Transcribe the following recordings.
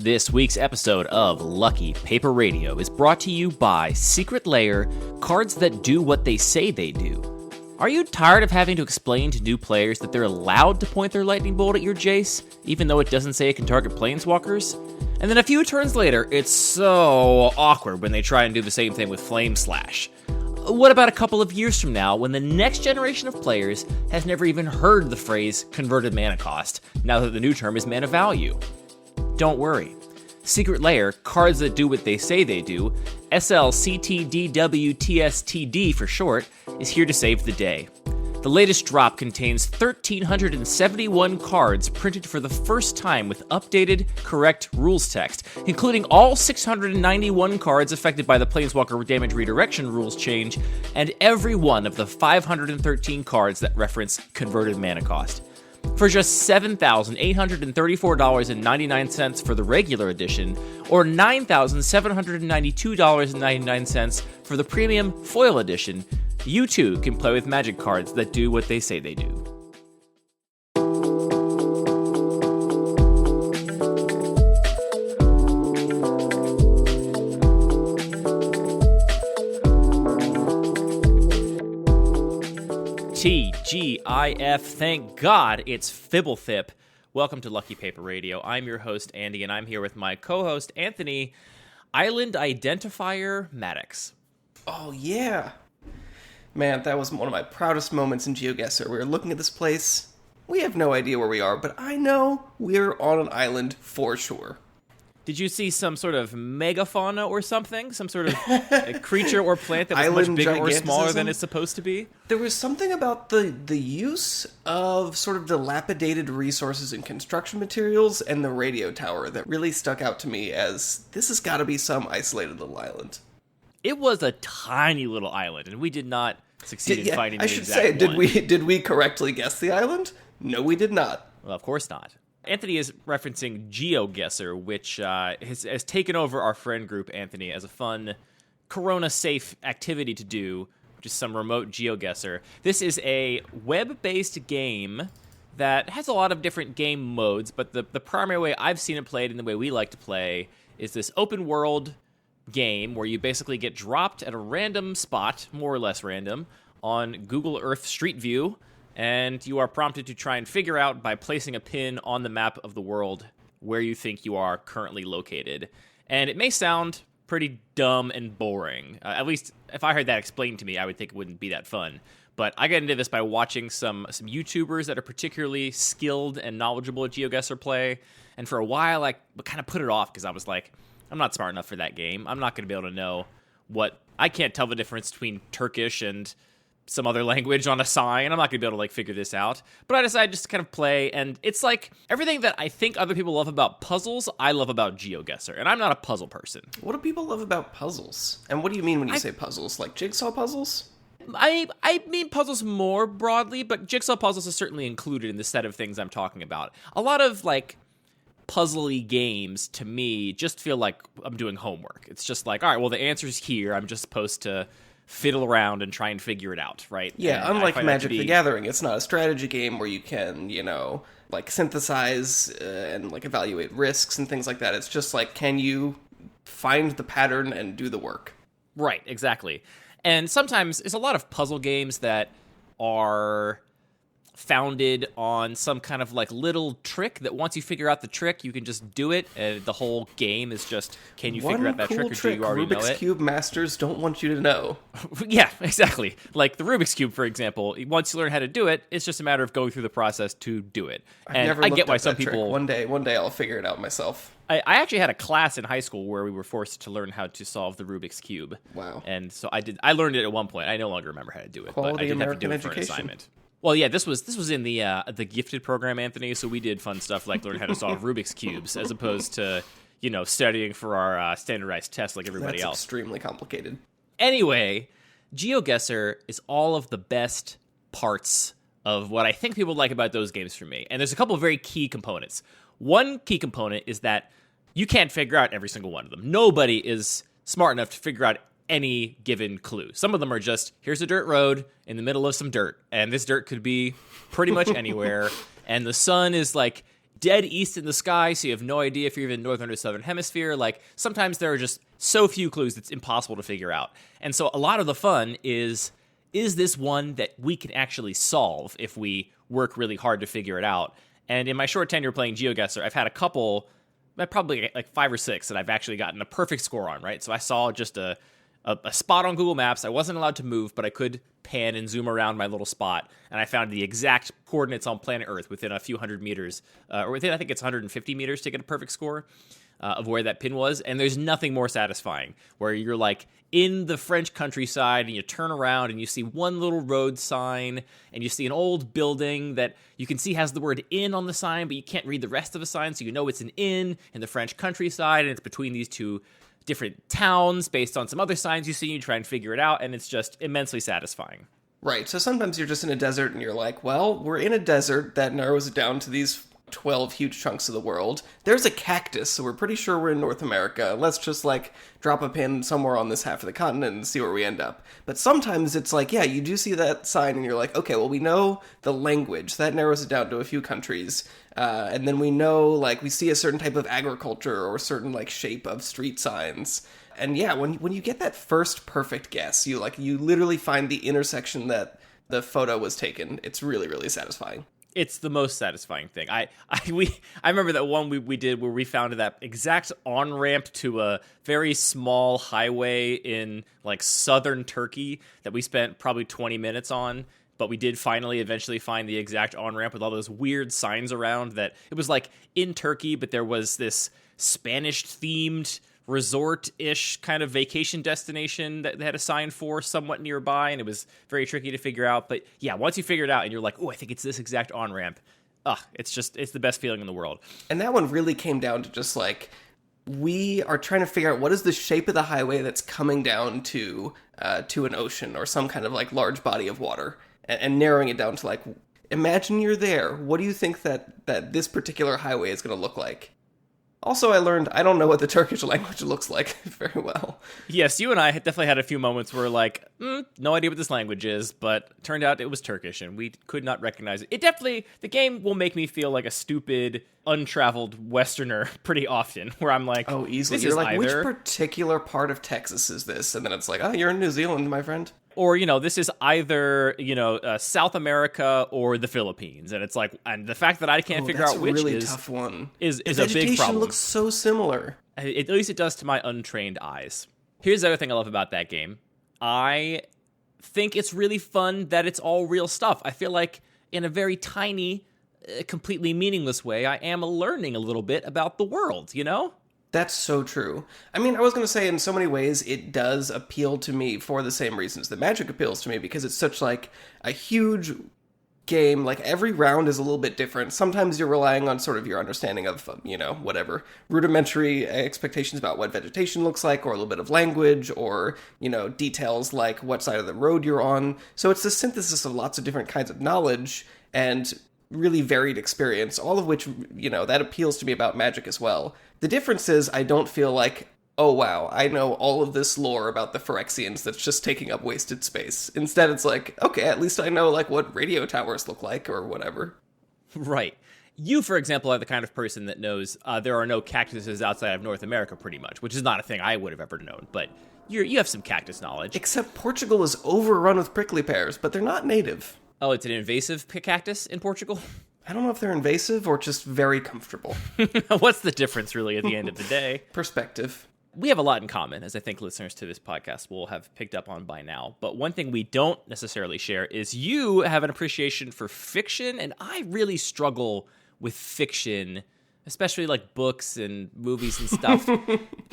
This week's episode of Lucky Paper Radio is brought to you by Secret Lair, cards that do what they say they do. Are you tired of having to explain to new players that they're allowed to point their lightning bolt at your Jace, even though it doesn't say it can target planeswalkers? And then a few turns later, it's so awkward when they try and do the same thing with Flame Slash. What about a couple of years from now, when the next generation of players has never even heard the phrase converted mana cost, now that the new term is mana value? Don't worry. Secret Lair, cards that do what they say they do, SLCTDWTSTD for short, is here to save the day. The latest drop contains 1,371 cards printed for the first time with updated, correct rules text, including all 691 cards affected by the Planeswalker Damage Redirection rules change, and every one of the 513 cards that reference converted mana cost. For just $7,834.99 for the regular edition, or $9,792.99 for the premium foil edition, you too can play with Magic cards that do what they say they do. TGIF, thank God it's Fibblethip. Welcome to Lucky Paper Radio. I'm your host, Andy, and I'm here with my co-host, Anthony, Island Identifier Maddox. Oh, yeah. Man, that was one of my proudest moments in GeoGuessr. We were looking at this place. We have no idea where we are, but I know we're on an island for sure. Did you see some sort of megafauna or something? Some sort of creature or plant that was much bigger or smaller than it's supposed to be? There was something about the use of sort of dilapidated resources and construction materials and the radio tower that really stuck out to me as this has got to be some isolated little island. It was a tiny little island, and we did not succeed in finding the exact one. I should say, did we correctly guess the island? No, we did not. Well, of course not. Anthony is referencing GeoGuessr, which has taken over our friend group, Anthony, as a fun, corona-safe activity to do, which is some remote GeoGuessr. This is a web-based game that has a lot of different game modes, but the primary way I've seen it played and the way we like to play is this open-world game where you basically get dropped at a random spot, more or less random, on Google Earth Street View, and you are prompted to try and figure out by placing a pin on the map of the world where you think you are currently located. And it may sound pretty dumb and boring. At least if I heard that explained to me, I would think it wouldn't be that fun. But I got into this by watching some YouTubers that are particularly skilled and knowledgeable at GeoGuessr play. And for a while, I kind of put it off because I was like, I'm not smart enough for that game. I'm not going to be able to know I can't tell the difference between Turkish and some other language on a sign. I'm not going to be able to figure this out. But I decided just to kind of play, and it's like everything that I think other people love about puzzles, I love about GeoGuessr, and I'm not a puzzle person. What do people love about puzzles? And what do you mean when you say puzzles? Like jigsaw puzzles? I mean puzzles more broadly, but jigsaw puzzles is certainly included in the set of things I'm talking about. A lot of, puzzly games, to me, just feel like I'm doing homework. It's just like, all right, well, the answer's here. I'm just supposed to fiddle around and try and figure it out, right? Yeah, and unlike Magic the Gathering, it's not a strategy game where you can, synthesize and evaluate risks and things like that. It's just can you find the pattern and do the work? Right, exactly. And sometimes it's a lot of puzzle games that are founded on some kind of little trick that once you figure out the trick, you can just do it, and the whole game is just, can you figure out that trick, or do you already know it? Rubik's Cube masters don't want you to know. Yeah, exactly. Like the Rubik's Cube, for example, once you learn how to do it, it's just a matter of going through the process to do it. And I get why some people... One day I'll figure it out myself. I actually had a class in high school where we were forced to learn how to solve the Rubik's Cube. Wow. And so I learned it at one point. I no longer remember how to do it, but I did American have to do it education. for an assignment. Well, yeah, this was in the gifted program, Anthony, so we did fun stuff like learn how to solve Rubik's Cubes, as opposed to, studying for our standardized tests like everybody else. That's extremely complicated. Anyway, GeoGuessr is all of the best parts of what I think people like about those games for me. And there's a couple of very key components. One key component is that you can't figure out every single one of them. Nobody is smart enough to figure out any given clue. Some of them are just, here's a dirt road in the middle of some dirt, and this dirt could be pretty much anywhere, and the sun is dead east in the sky, so you have no idea if you're even northern or southern hemisphere. Like, sometimes there are just so few clues it's impossible to figure out. And so a lot of the fun is this one that we can actually solve if we work really hard to figure it out? And in my short tenure playing GeoGuessr, I've had a couple, probably like 5 or 6, that I've actually gotten a perfect score on, right? So I saw just a spot on Google Maps. I wasn't allowed to move, but I could pan and zoom around my little spot, and I found the exact coordinates on planet Earth within a few hundred meters, or within, I think it's 150 meters to get a perfect score of where that pin was. And there's nothing more satisfying, where you're like in the French countryside and you turn around and you see one little road sign and you see an old building that you can see has the word inn on the sign, but you can't read the rest of the sign, so you know it's an inn in the French countryside, and it's between these two different towns based on some other signs you see. You try and figure it out, and it's just immensely satisfying. Right, so sometimes you're just in a desert and you're like, well, we're in a desert that narrows it down to these 12 huge chunks of the world. There's a cactus, so we're pretty sure we're in North America. Let's just, like, drop a pin somewhere on this half of the continent and see where we end up. But sometimes it's like, yeah, you do see that sign and you're like, okay, well, we know the language. That narrows it down to a few countries. And then we know, like, we see a certain type of agriculture or a certain, like, shape of street signs. And yeah, when you get that first perfect guess, you literally find the intersection that the photo was taken. It's really, really satisfying. It's the most satisfying thing. I remember that one we did where we found that exact on-ramp to a very small highway in like southern Turkey that we spent probably 20 minutes on, but we did eventually find the exact on-ramp with all those weird signs around that it was like in Turkey, but there was this Spanish-themed resort-ish kind of vacation destination that they had a sign for somewhat nearby, and it was very tricky to figure out. But yeah, once you figure it out and you're like, oh, I think it's this exact on-ramp, it's the best feeling in the world. And that one really came down to just like, we are trying to figure out what is the shape of the highway that's coming down to an ocean or some kind of like large body of water, and narrowing it down to like, imagine you're there. What do you think that this particular highway is going to look like? Also, I learned I don't know what the Turkish language looks like very well. Yes, you and I definitely had a few moments where like, no idea what this language is, but turned out it was Turkish, and we could not recognize it. The game will make me feel like a stupid, untraveled Westerner pretty often, where I'm like, oh, easily. You're like, which particular part of Texas is this? And then it's like, oh, you're in New Zealand, my friend. Or, this is either, South America or the Philippines. And it's like, and the fact that I can't figure out which really is tough one. is a big problem. Vegetation looks so similar. At least it does to my untrained eyes. Here's the other thing I love about that game. I think it's really fun that it's all real stuff. I feel like in a very tiny, completely meaningless way, I am learning a little bit about the world, That's so true. I mean, I was going to say in so many ways it does appeal to me for the same reasons that Magic appeals to me, because it's such like a huge game. Like every round is a little bit different. Sometimes you're relying on sort of your understanding of, whatever rudimentary expectations about what vegetation looks like, or a little bit of language, or, details like what side of the road you're on. So it's a synthesis of lots of different kinds of knowledge and really varied experience, all of which, that appeals to me about Magic as well. The difference is I don't feel like, oh wow, I know all of this lore about the Phyrexians that's just taking up wasted space. Instead, it's like, okay, at least I know like what radio towers look like or whatever. Right. You, for example, are the kind of person that knows there are no cactuses outside of North America pretty much, which is not a thing I would have ever known, but you have some cactus knowledge. Except Portugal is overrun with prickly pears, but they're not native. Oh, it's an invasive cactus in Portugal? I don't know if they're invasive or just very comfortable. What's the difference, really, at the end of the day? Perspective. We have a lot in common, as I think listeners to this podcast will have picked up on by now. But one thing we don't necessarily share is you have an appreciation for fiction, and I really struggle with fiction, especially like books and movies and stuff,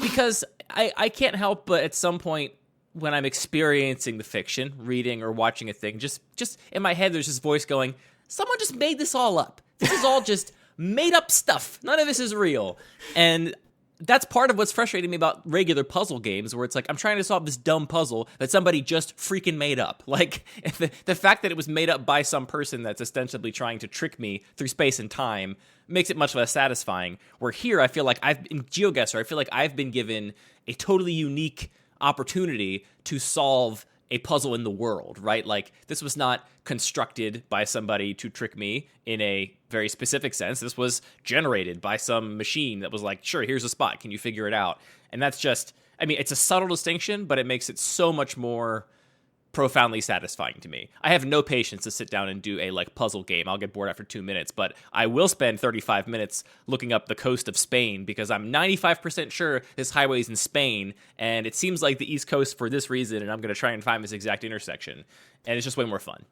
because I can't help but at some point when I'm experiencing the fiction, reading or watching a thing, just in my head there's this voice going, someone just made this all up. This is all just made up stuff. None of this is real. And that's part of what's frustrating me about regular puzzle games, where it's like I'm trying to solve this dumb puzzle that somebody just freaking made up. Like the fact that it was made up by some person that's ostensibly trying to trick me through space and time makes it much less satisfying. Where here, I feel like in GeoGuessr, I feel like I've been given a totally unique opportunity to solve a puzzle in the world, right? Like, this was not constructed by somebody to trick me in a very specific sense. This was generated by some machine that was like, sure, here's a spot. Can you figure it out? And that's just, I mean, it's a subtle distinction, but it makes it so much more profoundly satisfying to me. I have no patience to sit down and do a like puzzle game. I'll get bored after 2 minutes, but I will spend 35 minutes looking up the coast of Spain because I'm 95% sure this highway is in Spain, and it seems like the East Coast for this reason, and I'm going to try and find this exact intersection, and it's just way more fun.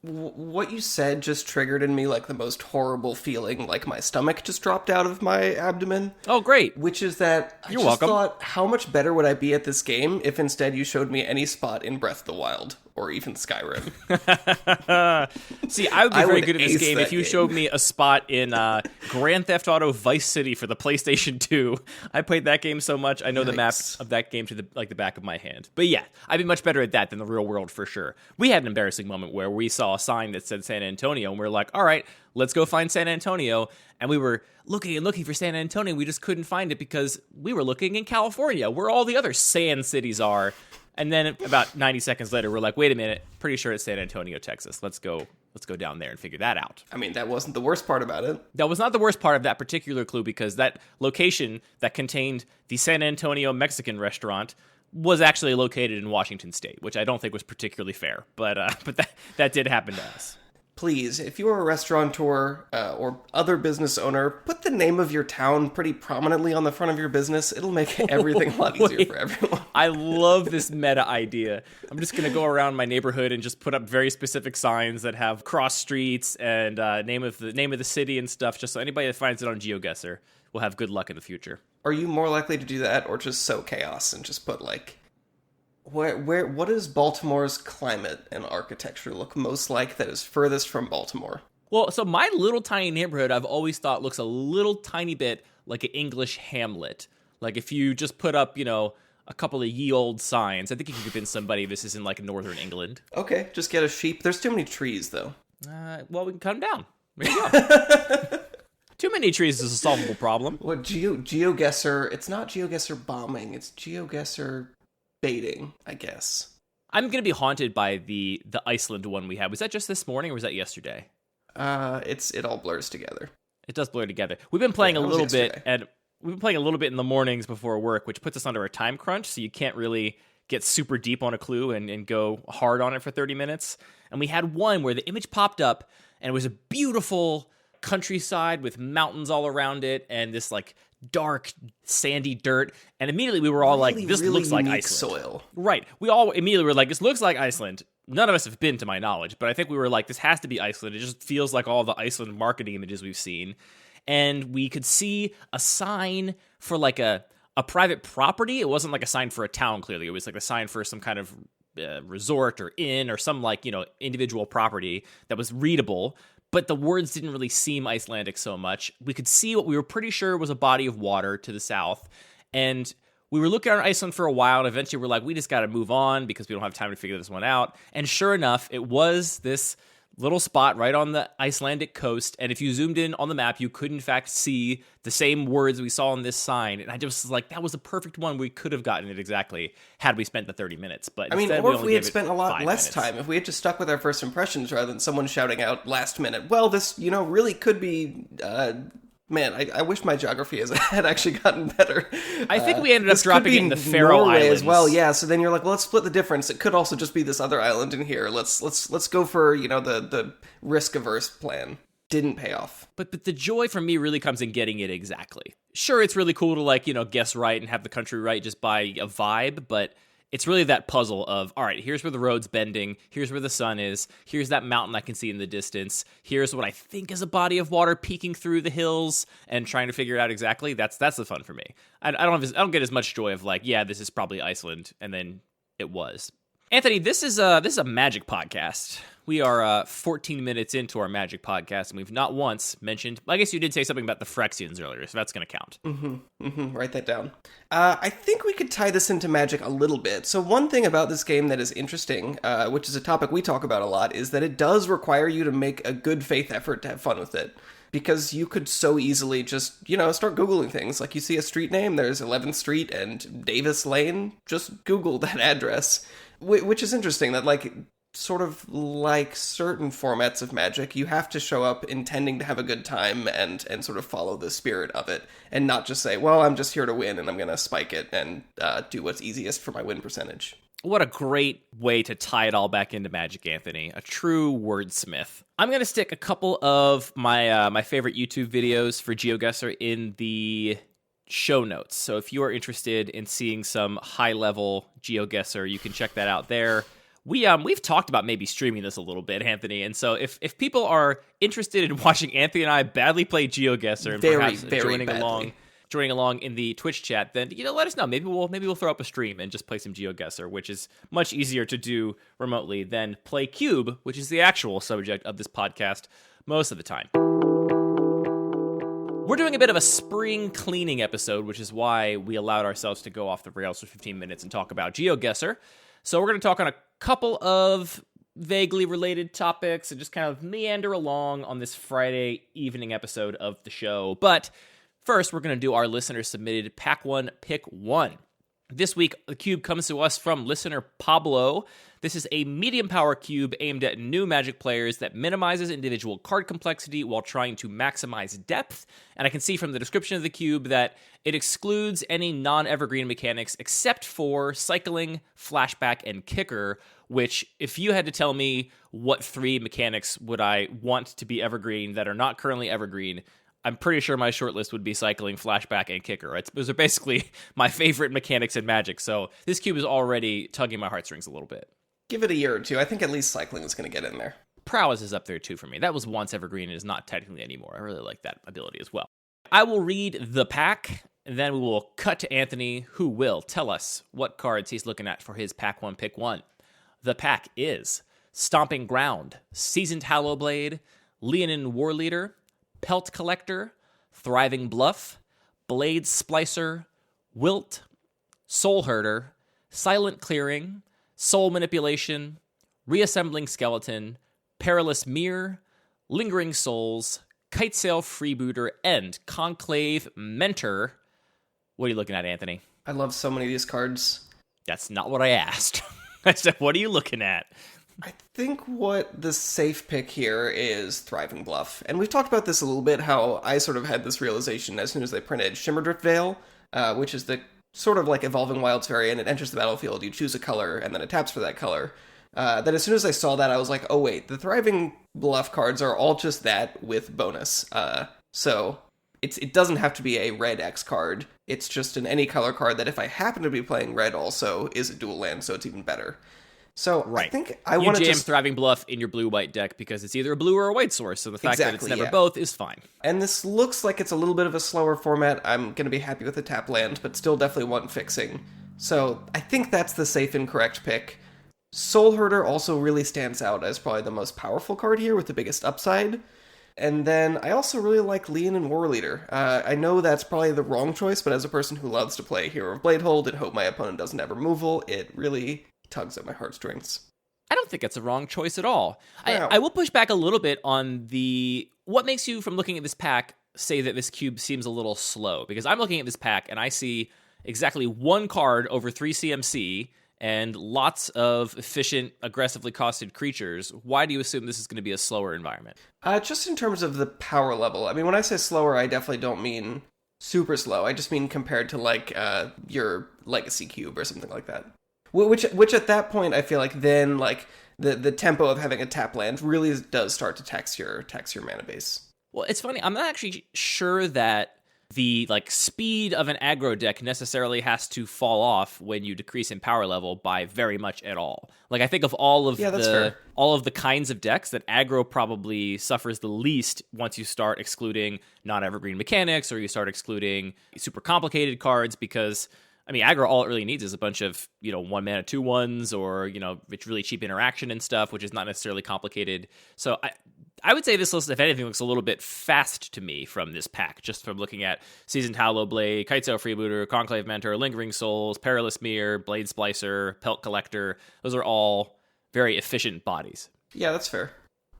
What you said just triggered in me like the most horrible feeling, like my stomach just dropped out of my abdomen. Oh, great. Which is that You're welcome. Thought, how much better would I be at this game if instead you showed me any spot in Breath of the Wild or even Skyrim? See, I would be very good at this game if you showed me a spot in Grand Theft Auto Vice City for the PlayStation 2. I played that game so much, I know the maps of that game to the back of my hand. But yeah, I'd be much better at that than the real world for sure. We had an embarrassing moment where we saw a sign that said San Antonio, and we were like, all right, let's go find San Antonio. And we were looking and looking for San Antonio. We just couldn't find it because we were looking in California, where all the other sand cities are. And then about 90 seconds later, we're like, wait a minute, pretty sure it's San Antonio, Texas. Let's go down there and figure that out. I mean, that wasn't the worst part about it. That was not the worst part of that particular clue, because that location that contained the San Antonio Mexican restaurant was actually located in Washington State, which I don't think was particularly fair, but that did happen to us. Please, if you're a restaurateur or other business owner, put the name of your town pretty prominently on the front of your business. It'll make everything a lot easier for everyone. I love this meta idea. I'm just going to go around my neighborhood and just put up very specific signs that have cross streets and name of the city and stuff, just so anybody that finds it on GeoGuessr will have good luck in the future. Are you more likely to do that or just sow chaos and just put like... what does Baltimore's climate and architecture look most like that is furthest from Baltimore? Well, so my little tiny neighborhood, I've always thought looks a little tiny bit like an English hamlet. Like if you just put up, a couple of ye old signs, I think you can convince somebody this is in like northern England. Okay, just get a sheep. There's too many trees, though. Well, we can cut them down. There you go. Too many trees is a solvable problem. What GeoGuessr? It's not GeoGuessr bombing. It's GeoGuessr baiting, I guess. I'm going to be haunted by the Iceland one we had. Was that just this morning or was that yesterday? It all blurs together. It does blur together. We've been playing a little bit, and we've been playing a little bit in the mornings before work, which puts us under a time crunch, so you can't really get super deep on a clue and go hard on it for 30 minutes. And we had one where the image popped up, and it was a beautiful countryside with mountains all around it, and this like dark sandy dirt, and immediately we were all like, this really looks like Iceland soil. Right, we all immediately were like, this looks like Iceland. None of us have been, to my knowledge, but I think we were like, this has to be Iceland. It just feels like all the Iceland marketing images we've seen. And we could see a sign for like a private property. It wasn't like a sign for a town, clearly. It was like a sign for some kind of resort or inn or some like individual property that was readable, but the words didn't really seem Icelandic so much. We could see what we were pretty sure was a body of water to the south, and we were looking at Iceland for a while, and eventually we're like, we just got to move on because we don't have time to figure this one out. And sure enough, it was this little spot right on the Icelandic coast, and if you zoomed in on the map, you could in fact see the same words we saw on this sign, and I just was like, that was the perfect one. We could have gotten it exactly had we spent the 30 minutes, but instead, or if we had spent a lot less time, if we had just stuck with our first impressions rather than someone shouting out last minute, well, this, really could be... Man, I wish my geography had actually gotten better. I think we ended up dropping in the Faroe Islands as well. Yeah, so then you're like, well, let's split the difference. It could also just be this other island in here. Let's go for the risk averse plan. Didn't pay off. But the joy for me really comes in getting it exactly. Sure, it's really cool to guess right and have the country right just by a vibe, but it's really that puzzle of, all right, here's where the road's bending, here's where the sun is, here's that mountain I can see in the distance, here's what I think is a body of water peeking through the hills, and trying to figure it out exactly. That's the fun for me. I don't get as much joy of like, yeah, this is probably Iceland, and then it was. Anthony, this is a magic podcast. We are 14 minutes into our magic podcast, and we've not once mentioned... I guess you did say something about the Phyrexians earlier, so that's going to count. Write that down. I think we could tie this into magic a little bit. So one thing about this game that is interesting, which is a topic we talk about a lot, is that it does require you to make a good faith effort to have fun with it. because you could so easily just, start Googling things. Like, you see a street name, there's 11th Street and Davis Lane, just Google that address. Which is interesting, that, like, sort of like certain formats of Magic, you have to show up intending to have a good time and sort of follow the spirit of it, and not just say, well, I'm just here to win and I'm going to spike it and do what's easiest for my win percentage. What a great way to tie it all back into Magic, Anthony. A true wordsmith. I'm going to stick a couple of my favorite YouTube videos for GeoGuessr in the show notes. So if you are interested in seeing some high-level GeoGuessr, you can check that out there. We've talked about maybe streaming this a little bit, Anthony, and so if people are interested in watching Anthony and I badly play GeoGuessr and perhaps joining along in the Twitch chat, then let us know. Maybe we'll throw up a stream and just play some GeoGuessr, which is much easier to do remotely than play Cube, which is the actual subject of this podcast most of the time. We're doing a bit of a spring cleaning episode, which is why we allowed ourselves to go off the rails for 15 minutes and talk about GeoGuessr. So we're going to talk on a couple of vaguely related topics and just kind of meander along on this Friday evening episode of the show. But first, we're going to do our listener-submitted Pack 1 Pick 1. This week, the cube comes to us from listener Pablo. This is a medium power cube aimed at new Magic players that minimizes individual card complexity while trying to maximize depth. And I can see from the description of the cube that it excludes any non-evergreen mechanics except for cycling, flashback, and kicker, which, if you had to tell me what 3 mechanics would I want to be evergreen that are not currently evergreen, I'm pretty sure my short list would be cycling, flashback, and kicker. Those are basically my favorite mechanics in Magic, so this cube is already tugging my heartstrings a little bit. Give it a year or two. I think at least cycling is going to get in there. Prowess is up there too for me. That was once evergreen and is not technically anymore. I really like that ability as well. I will read the pack, and then we will cut to Anthony, who will tell us what cards he's looking at for his Pack 1 Pick 1. The pack is Stomping Ground, Seasoned Hallowblade, Leonin Warleader, Pelt Collector, Thriving Bluff, Blade Splicer, Wilt, Soul Herder, Silent Clearing, Soul Manipulation, Reassembling Skeleton, Perilous Mirror, Lingering Souls, Kitesail Freebooter, and Conclave Mentor. What are you looking at, Anthony? I love so many of these cards. That's not what I asked. I said, what are you looking at? I think what the safe pick here is Thriving Bluff. And we've talked about this a little bit, how I sort of had this realization as soon as they printed Shimmerdrift Veil, which is the sort of like Evolving Wilds variant. It enters the battlefield, you choose a color, and then it taps for that color. That as soon as I saw that, I was like, oh wait, the Thriving Bluff cards are all just that with bonus. So it doesn't have to be a red X card. It's just an any color card that if I happen to be playing red also is a dual land, so it's even better. So right. I think I want to jam Thriving Bluff in your blue-white deck because it's either a blue or a white source, so the fact that it's never both is fine. And this looks like it's a little bit of a slower format. I'm going to be happy with the tap land, but still definitely want fixing. So I think that's the safe and correct pick. Soul Herder also really stands out as probably the most powerful card here with the biggest upside. And then I also really like Leonin Warleader. I know that's probably the wrong choice, but as a person who loves to play Hero of Bladehold and hope my opponent doesn't have removal, it really tugs at my heartstrings. I don't think it's a wrong choice at all. Wow. I will push back a little bit on what makes you, from looking at this pack, say that this cube seems a little slow. Because I'm looking at this pack and I see exactly one card over 3 CMC and lots of efficient, aggressively costed creatures. Why do you assume this is going to be a slower environment? Just in terms of the power level. I mean, when I say slower, I definitely don't mean super slow. I just mean compared to like your Legacy Cube or something like that. Which at that point, I feel like then like the tempo of having a tap land really does start to tax your mana base. Well, it's funny. I'm not actually sure that the like speed of an aggro deck necessarily has to fall off when you decrease in power level by very much at all. Like I think of all of the kinds of decks that aggro probably suffers the least once you start excluding non-evergreen mechanics or you start excluding super complicated cards because I mean, aggro, all it really needs is a bunch of, 1 mana 2/1s or, it's really cheap interaction and stuff, which is not necessarily complicated. So I would say this list, if anything, looks a little bit fast to me from this pack, just from looking at Seasoned Hallowblade, Kitesail Freebooter, Conclave Mentor, Lingering Souls, Perilous Mirror, Blade Splicer, Pelt Collector. Those are all very efficient bodies. Yeah, that's fair.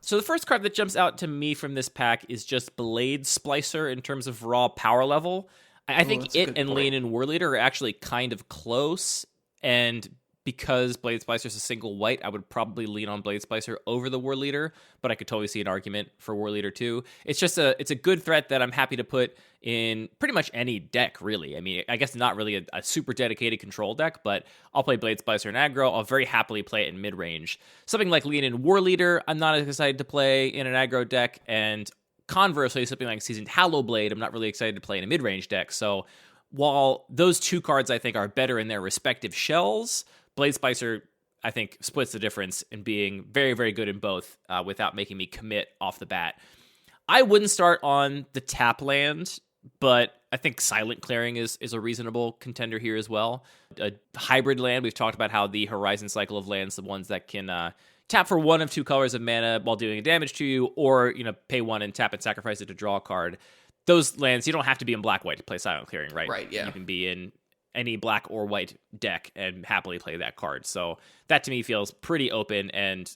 So the first card that jumps out to me from this pack is just Blade Splicer in terms of raw power level. I think it and Leonin War Leader are actually kind of close, and because Blade Splicer is a single white, I would probably lean on Blade Splicer over the War Leader, but I could totally see an argument for War Leader too. It's a good threat that I'm happy to put in pretty much any deck, really. I mean, I guess not really a super dedicated control deck, but I'll play Blade Splicer in aggro. I'll very happily play it in mid-range. Something like Leonin War Leader, I'm not as excited to play in an aggro deck, and conversely, something like Seasoned Hallowblade, I'm not really excited to play in a mid-range deck. So while those two cards I think are better in their respective shells, Blade Splicer, I think, splits the difference in being very, very good in both without making me commit off the bat. I wouldn't start on the tap land, but I think Silent Clearing is a reasonable contender here as well. A hybrid land, we've talked about how the Horizon cycle of lands, the ones that can tap for one of two colors of mana while doing damage to you, or pay one and tap and sacrifice it to draw a card. Those lands, you don't have to be in black-white to play Silent Clearing, right? Right, yeah. You can be in any black or white deck and happily play that card. So that to me feels pretty open, and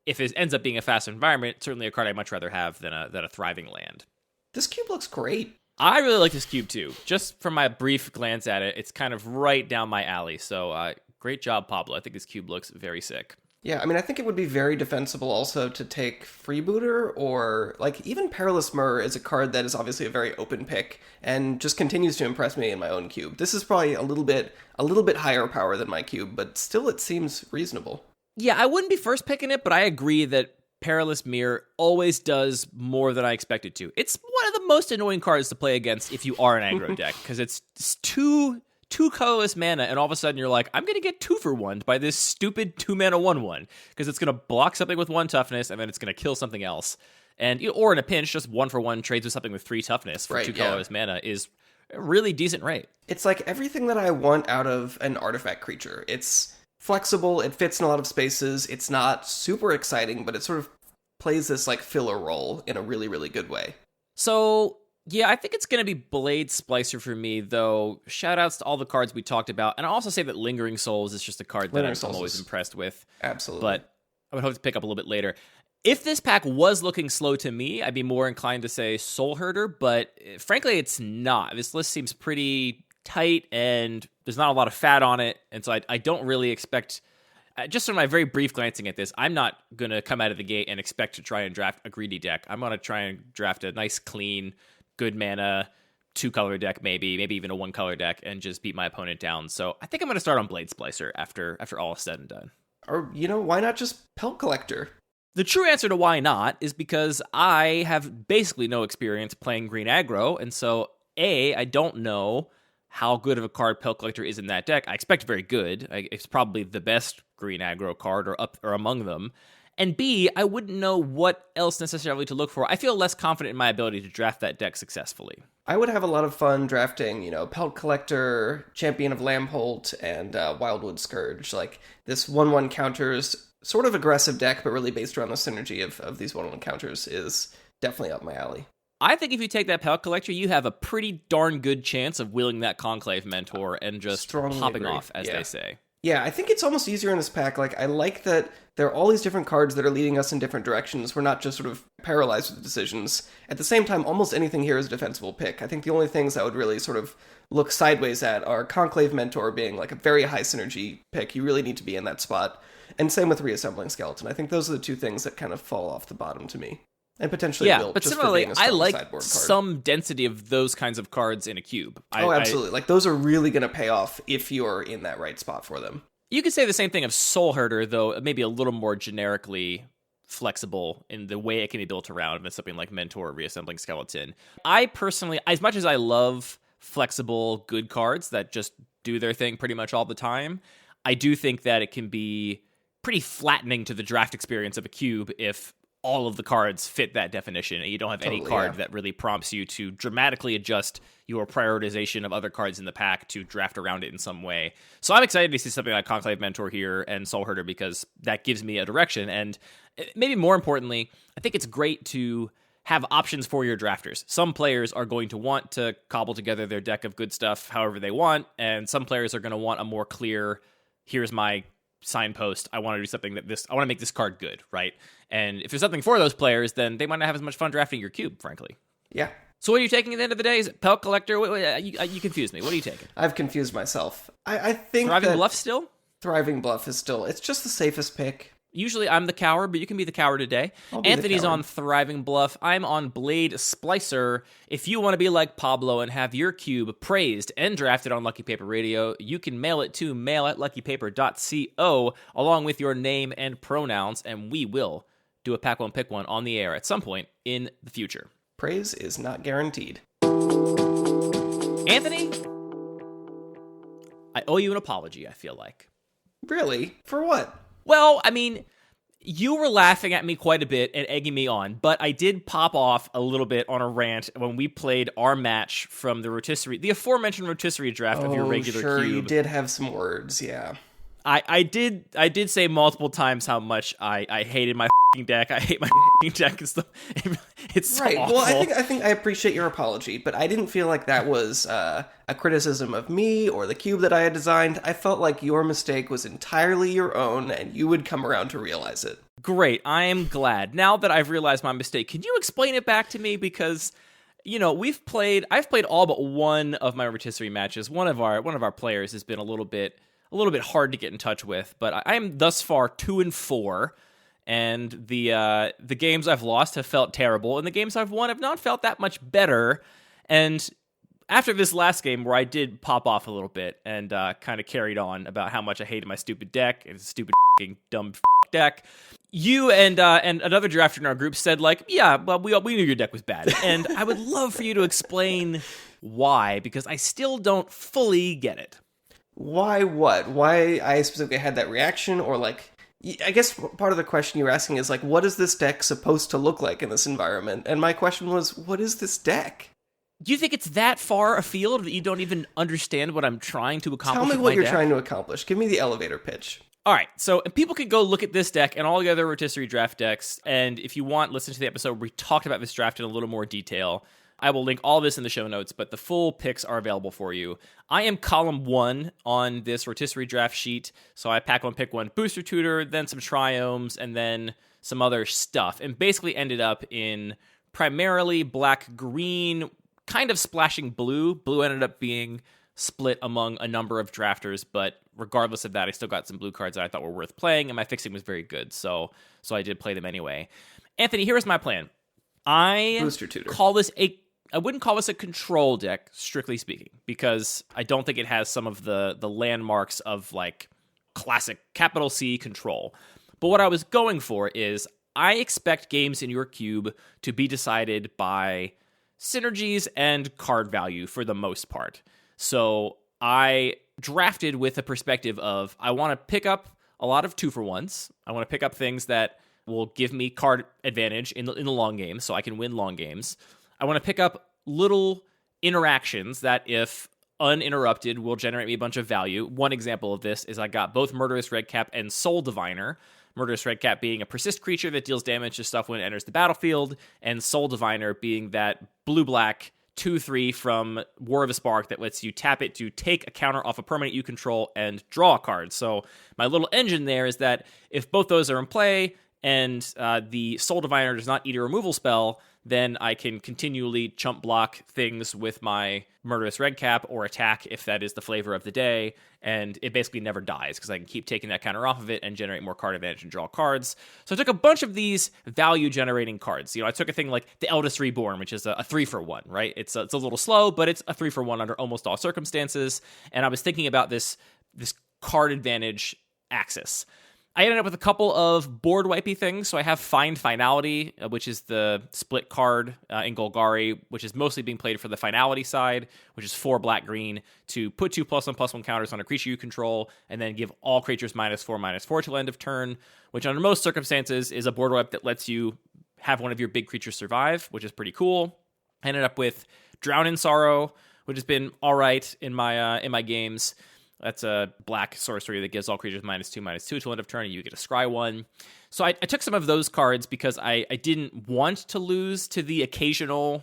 if it ends up being a fast environment, certainly a card I'd much rather have than a thriving land. This cube looks great. I really like this cube too. Just from my brief glance at it, it's kind of right down my alley. So great job, Pablo. I think this cube looks very sick. Yeah, I mean, I think it would be very defensible also to take Freebooter, or like even Perilous Myrrh is a card that is obviously a very open pick and just continues to impress me in my own cube. This is probably a little bit higher power than my cube, but still it seems reasonable. Yeah, I wouldn't be first picking it, but I agree that Perilous Mirror always does more than I expected to. It's one of the most annoying cards to play against if you are an aggro deck, because it's two colorless mana, and all of a sudden you're like, I'm going to get 2-for-1 by this stupid 2-mana 1/1, because it's going to block something with 1 toughness, and then it's going to kill something else. And or in a pinch, just 1-for-1 trades with something with 3 toughness for 2 colorless mana is a really decent rate. It's like everything that I want out of an artifact creature. It's flexible, it fits in a lot of spaces, it's not super exciting, but it sort of plays this like filler role in a really, really good way. So yeah, I think it's going to be Blade Splicer for me, though. Shoutouts to all the cards we talked about. And I'll also say that Lingering Souls is just a card that I'm always impressed with. Absolutely. But I would hope to pick up a little bit later. If this pack was looking slow to me, I'd be more inclined to say Soul Herder, but frankly, it's not. This list seems pretty tight, and there's not a lot of fat on it, and so I don't really expect... just from my very brief glancing at this, I'm not going to come out of the gate and expect to try and draft a greedy deck. I'm going to try and draft a nice, clean, good mana, 2-color deck, maybe even a 1-color deck, and just beat my opponent down. So I think I'm going to start on Blade Splicer after all is said and done. Or, why not just Pelt Collector? The true answer to why not is because I have basically no experience playing green aggro, and so I don't know how good of a card Pelt Collector is in that deck. I expect very good. It's probably the best green aggro card or among them. And B, I wouldn't know what else necessarily to look for. I feel less confident in my ability to draft that deck successfully. I would have a lot of fun drafting, Pelt Collector, Champion of Lamholt, and Wildwood Scourge. Like, this 1/1 counters, sort of aggressive deck, but really based around the synergy of these 1/1 counters is definitely up my alley. I think if you take that Pelt Collector, you have a pretty darn good chance of wielding that Conclave Mentor and just Strongly popping agree. off, as they say. Yeah, I think it's almost easier in this pack. Like, I like that there are all these different cards that are leading us in different directions. We're not just sort of paralyzed with decisions. At the same time, almost anything here is a defensible pick. I think the only things I would really sort of look sideways at are Conclave Mentor being like a very high synergy pick. You really need to be in that spot. And same with Reassembling Skeleton. I think those are the two things that kind of fall off the bottom to me. And potentially Wilt, but just similarly, for being a strong I like sideboard card. some density of those kinds of cards in a cube. Absolutely. Like, those are really going to pay off if you're in that right spot for them. You could say the same thing of Soul Herder, though maybe a little more generically flexible in the way it can be built around than something like Mentor or Reassembling Skeleton. I personally, as much as I love flexible, good cards that just do their thing pretty much all the time, I do think that it can be pretty flattening to the draft experience of a cube if all of the cards fit that definition, and you don't have any card that really prompts you to dramatically adjust your prioritization of other cards in the pack to draft around it in some way. So I'm excited to see something like Conclave Mentor here and Soul Herder, because that gives me a direction. And maybe more importantly, I think it's great to have options for your drafters. Some players are going to want to cobble together their deck of good stuff however they want, and some players are going to want a more clear, here's my signpost, I want to do something I want to make this card good, right? And if there's something for those players, then they might not have as much fun drafting your cube, frankly. Yeah. So what are you taking at the end of the day? Is it Pelt Collector? You confused me. What are you taking? I've confused myself. I think Thriving Bluff still? Thriving Bluff is still, it's just the safest pick. Usually I'm the coward, but you can be the coward today. Anthony's on Thriving Bluff. I'm on Blade Splicer. If you want to be like Pablo and have your cube praised and drafted on Lucky Paper Radio, you can mail it to mail@luckypaper.co along with your name and pronouns, and we will do a Pack One Pick One on the air at some point in the future. Praise is not guaranteed. Anthony, I owe you an apology, I feel like. Really? For what? Well, I mean, you were laughing at me quite a bit and egging me on, but I did pop off a little bit on a rant when we played our match from the aforementioned rotisserie draft of your regular sure, cube. You did have some words, yeah. I did say multiple times how much I hated my deck. I hate my deck. It's so right. awful. Well, I think I appreciate your apology, but I didn't feel like that was a criticism of me or the cube that I had designed. I felt like your mistake was entirely your own, and you would come around to realize it. Great. I am glad. Now that I've realized my mistake, can you explain it back to me? Because, you know, I've played all but one of my rotisserie matches. One of our players has been a little bit hard to get in touch with, but I am thus far 2-4. And the games I've lost have felt terrible, and the games I've won have not felt that much better. And after this last game, where I did pop off a little bit and kind of carried on about how much I hated my stupid deck, it's a stupid dumb deck, you and another drafter in our group said, like, yeah, well, we knew your deck was bad. And I would love for you to explain why, because I still don't fully get it. Why what? Why I specifically had that reaction, or like... I guess part of the question you were asking is, like, what is this deck supposed to look like in this environment? And my question was, what is this deck? Do you think it's that far afield that you don't even understand what I'm trying to accomplish? Tell me what you're trying to accomplish. Give me the elevator pitch. All right, so people can go look at this deck and all the other rotisserie draft decks, and if you want, listen to the episode where we talked about this draft in a little more detail. I will link all this in the show notes, but the full picks are available for you. I am column 1 on this rotisserie draft sheet, so I pack one, pick one booster tutor, then some triomes, and then some other stuff, and basically ended up in primarily black-green, kind of splashing blue. Blue ended up being split among a number of drafters, but regardless of that, I still got some blue cards that I thought were worth playing, and my fixing was very good, so I did play them anyway. Anthony, here's my plan. Booster tutor. I wouldn't call this a control deck, strictly speaking, because I don't think it has some of the landmarks of, like, classic capital C control. But what I was going for is I expect games in your cube to be decided by synergies and card value for the most part. So I drafted with a perspective of I want to pick up a lot of 2-for-1s. I want to pick up things that will give me card advantage in the long game, so I can win long games. I want to pick up little interactions that, if uninterrupted, will generate me a bunch of value. One example of this is I got both Murderous Redcap and Soul Diviner. Murderous Redcap being a persist creature that deals damage to stuff when it enters the battlefield, and Soul Diviner being that blue-black 2/3 from War of a Spark that lets you tap it to take a counter off a permanent you control and draw a card. So my little engine there is that if both those are in play and the Soul Diviner does not eat a removal spell, then I can continually chump block things with my Murderous Redcap or attack if that is the flavor of the day, and it basically never dies because I can keep taking that counter off of it and generate more card advantage and draw cards. So I took a bunch of these value-generating cards. You know, I took a thing like the Eldest Reborn, which is a 3-for-1, right? It's a little slow, but it's a 3-for-1 under almost all circumstances, and I was thinking about this card advantage axis. I ended up with a couple of board wipey things. So I have Find Finality, which is the split card in Golgari, which is mostly being played for the finality side, which is 4 black-green to put 2 +1/+1 counters on a creature you control, and then give all creatures -4/-4 till end of turn, which under most circumstances is a board wipe that lets you have one of your big creatures survive, which is pretty cool. I ended up with Drown in Sorrow, which has been all right in my games. That's a black sorcery that gives all creatures -2/-2 till end of turn, and you get a scry 1. So I took some of those cards because I didn't want to lose to the occasional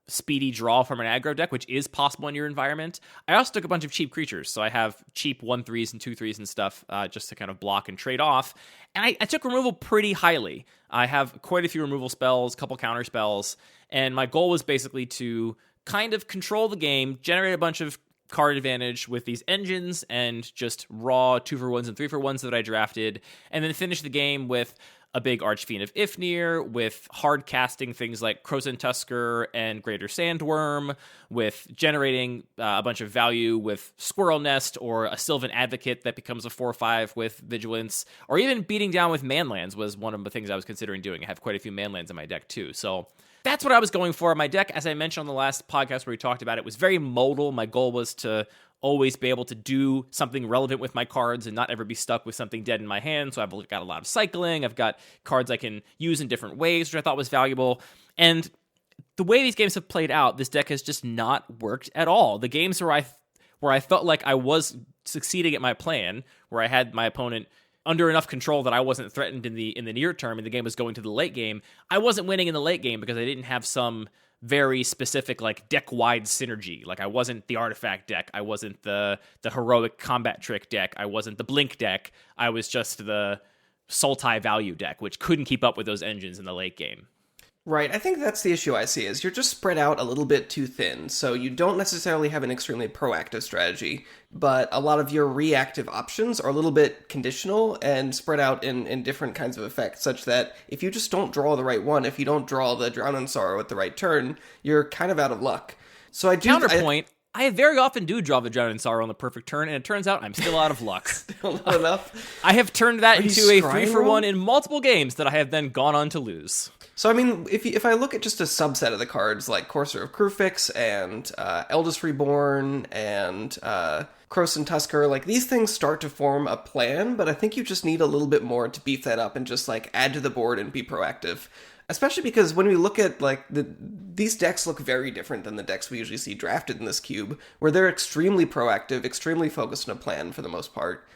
speedy draw from an aggro deck, which is possible in your environment. I also took a bunch of cheap creatures, so I have cheap 1/3s and 2/3s and stuff just to kind of block and trade off. And I took removal pretty highly. I have quite a few removal spells, a couple counter spells, and my goal was basically to kind of control the game, generate a bunch of card advantage with these engines, and just raw 2-for-1s and 3-for-1s that I drafted, and then finish the game with a big Archfiend of Ifnir, with hard casting things like Krosan Tusker and Greater Sandworm, with generating a bunch of value with Squirrel Nest or a Sylvan Advocate that becomes a 4/5 with Vigilance, or even beating down with Manlands was one of the things I was considering doing. I have quite a few Manlands in my deck too, so that's what I was going for. My deck, as I mentioned on the last podcast where we talked about it, was very modal. My goal was to always be able to do something relevant with my cards and not ever be stuck with something dead in my hand. So I've got a lot of cycling. I've got cards I can use in different ways, which I thought was valuable. And the way these games have played out, this deck has just not worked at all. The games where I felt like I was succeeding at my plan, where I had my opponent under enough control that I wasn't threatened in the near term and the game was going to the late game, I wasn't winning in the late game because I didn't have some very specific like deck-wide synergy. Like I wasn't the artifact deck, I wasn't the heroic combat trick deck, I wasn't the blink deck, I was just the Sultai value deck, which couldn't keep up with those engines in the late game. Right, I think that's the issue I see, is you're just spread out a little bit too thin, so you don't necessarily have an extremely proactive strategy, but a lot of your reactive options are a little bit conditional and spread out in different kinds of effects, such that if you just don't draw the right one, if you don't draw the Drown in Sorrow at the right turn, you're kind of out of luck. So I do... Counterpoint, I very often do draw the Drown in Sorrow on the perfect turn, and it turns out I'm still out of luck. Still not enough? I have turned that into a 3-for-1 in multiple games that I have then gone on to lose. So, I mean, if I look at just a subset of the cards, like Courser of Crufix and Eldest Reborn and Krosan Tusker, like, these things start to form a plan, but I think you just need a little bit more to beef that up and just, like, add to the board and be proactive. Especially because when we look at, like, these decks look very different than the decks we usually see drafted in this cube, where they're extremely proactive, extremely focused on a plan for the most part.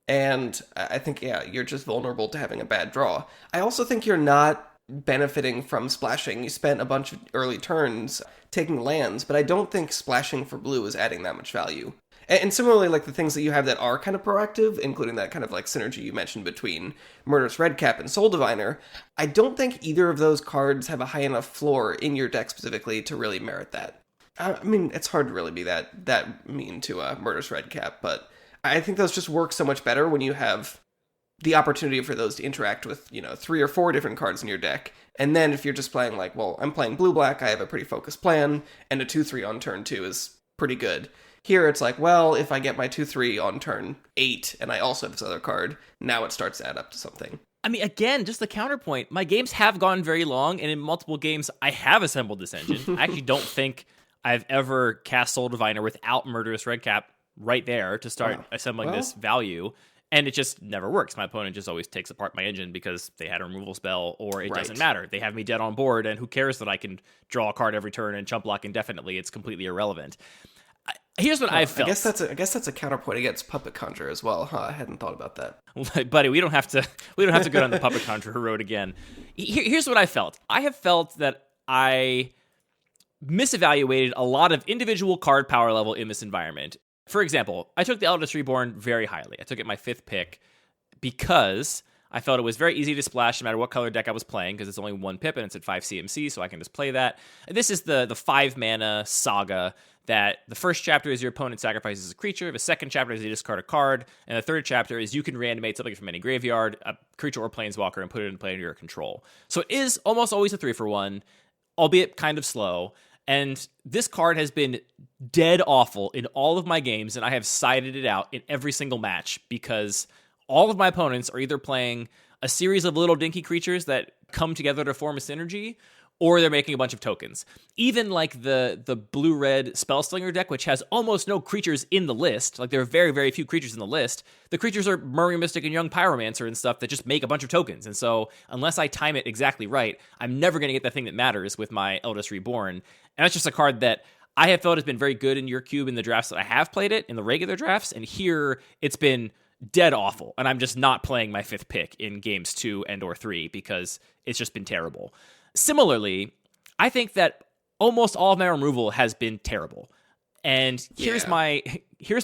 And I think, yeah, you're just vulnerable to having a bad draw. I also think you're not benefiting from splashing. You spent a bunch of early turns taking lands, but I don't think splashing for blue is adding that much value. And similarly, like the things that you have that are kind of proactive, including that kind of like synergy you mentioned between Murderous Redcap and Soul Diviner, I don't think either of those cards have a high enough floor in your deck specifically to really merit that. I mean, it's hard to really be that mean to Murderous Redcap, but I think those just work so much better when you have the opportunity for those to interact with, 3 or 4 different cards in your deck. And then if you're just playing like, well, I'm playing blue-black, I have a pretty focused plan, and a 2-3 on turn 2 is pretty good. Here it's like, well, if I get my 2-3 on turn 8, and I also have this other card, now it starts to add up to something. I mean, again, just the counterpoint. My games have gone very long, and in multiple games, I have assembled this engine. I actually don't think I've ever cast Soul Diviner without Murderous Redcap right there to start assembling this value. And it just never works. My opponent just always takes apart my engine because they had a removal spell, or it doesn't matter. They have me dead on board, and who cares that I can draw a card every turn and chump block indefinitely? It's completely irrelevant. Here's what I felt. I guess that's a counterpoint against Puppet Conjurer as well. Huh? I hadn't thought about that. Buddy, we don't have to go down the Puppet Conjurer road again. Here's what I felt. I have felt that I misevaluated a lot of individual card power level in this environment. For example, I took the Eldest Reborn very highly. I took it my 5th pick because I felt it was very easy to splash no matter what color deck I was playing, because it's only 1 pip and it's at 5 CMC, so I can just play that. This is the 5-mana saga that the first chapter is your opponent sacrifices a creature, the second chapter is you discard a card, and the third chapter is you can reanimate something from any graveyard, a creature or planeswalker, and put it in play under your control. So it is almost always a 3-for-1, albeit kind of slow. And this card has been dead awful in all of my games, and I have sided it out in every single match because all of my opponents are either playing a series of little dinky creatures that come together to form a synergy, or they're making a bunch of tokens. Even like the blue-red Spellslinger deck, which has almost no creatures in the list, like there are very, very few creatures in the list, the creatures are Murray Mystic and Young Pyromancer and stuff that just make a bunch of tokens. And so unless I time it exactly right, I'm never going to get the thing that matters with my Eldest Reborn. And that's just a card that I have felt has been very good in your cube in the drafts that I have played it, in the regular drafts, and here it's been dead awful. And I'm just not playing my 5th pick in games 2 and or 3 because it's just been terrible. Similarly, I think that almost all of my removal has been terrible. And here's my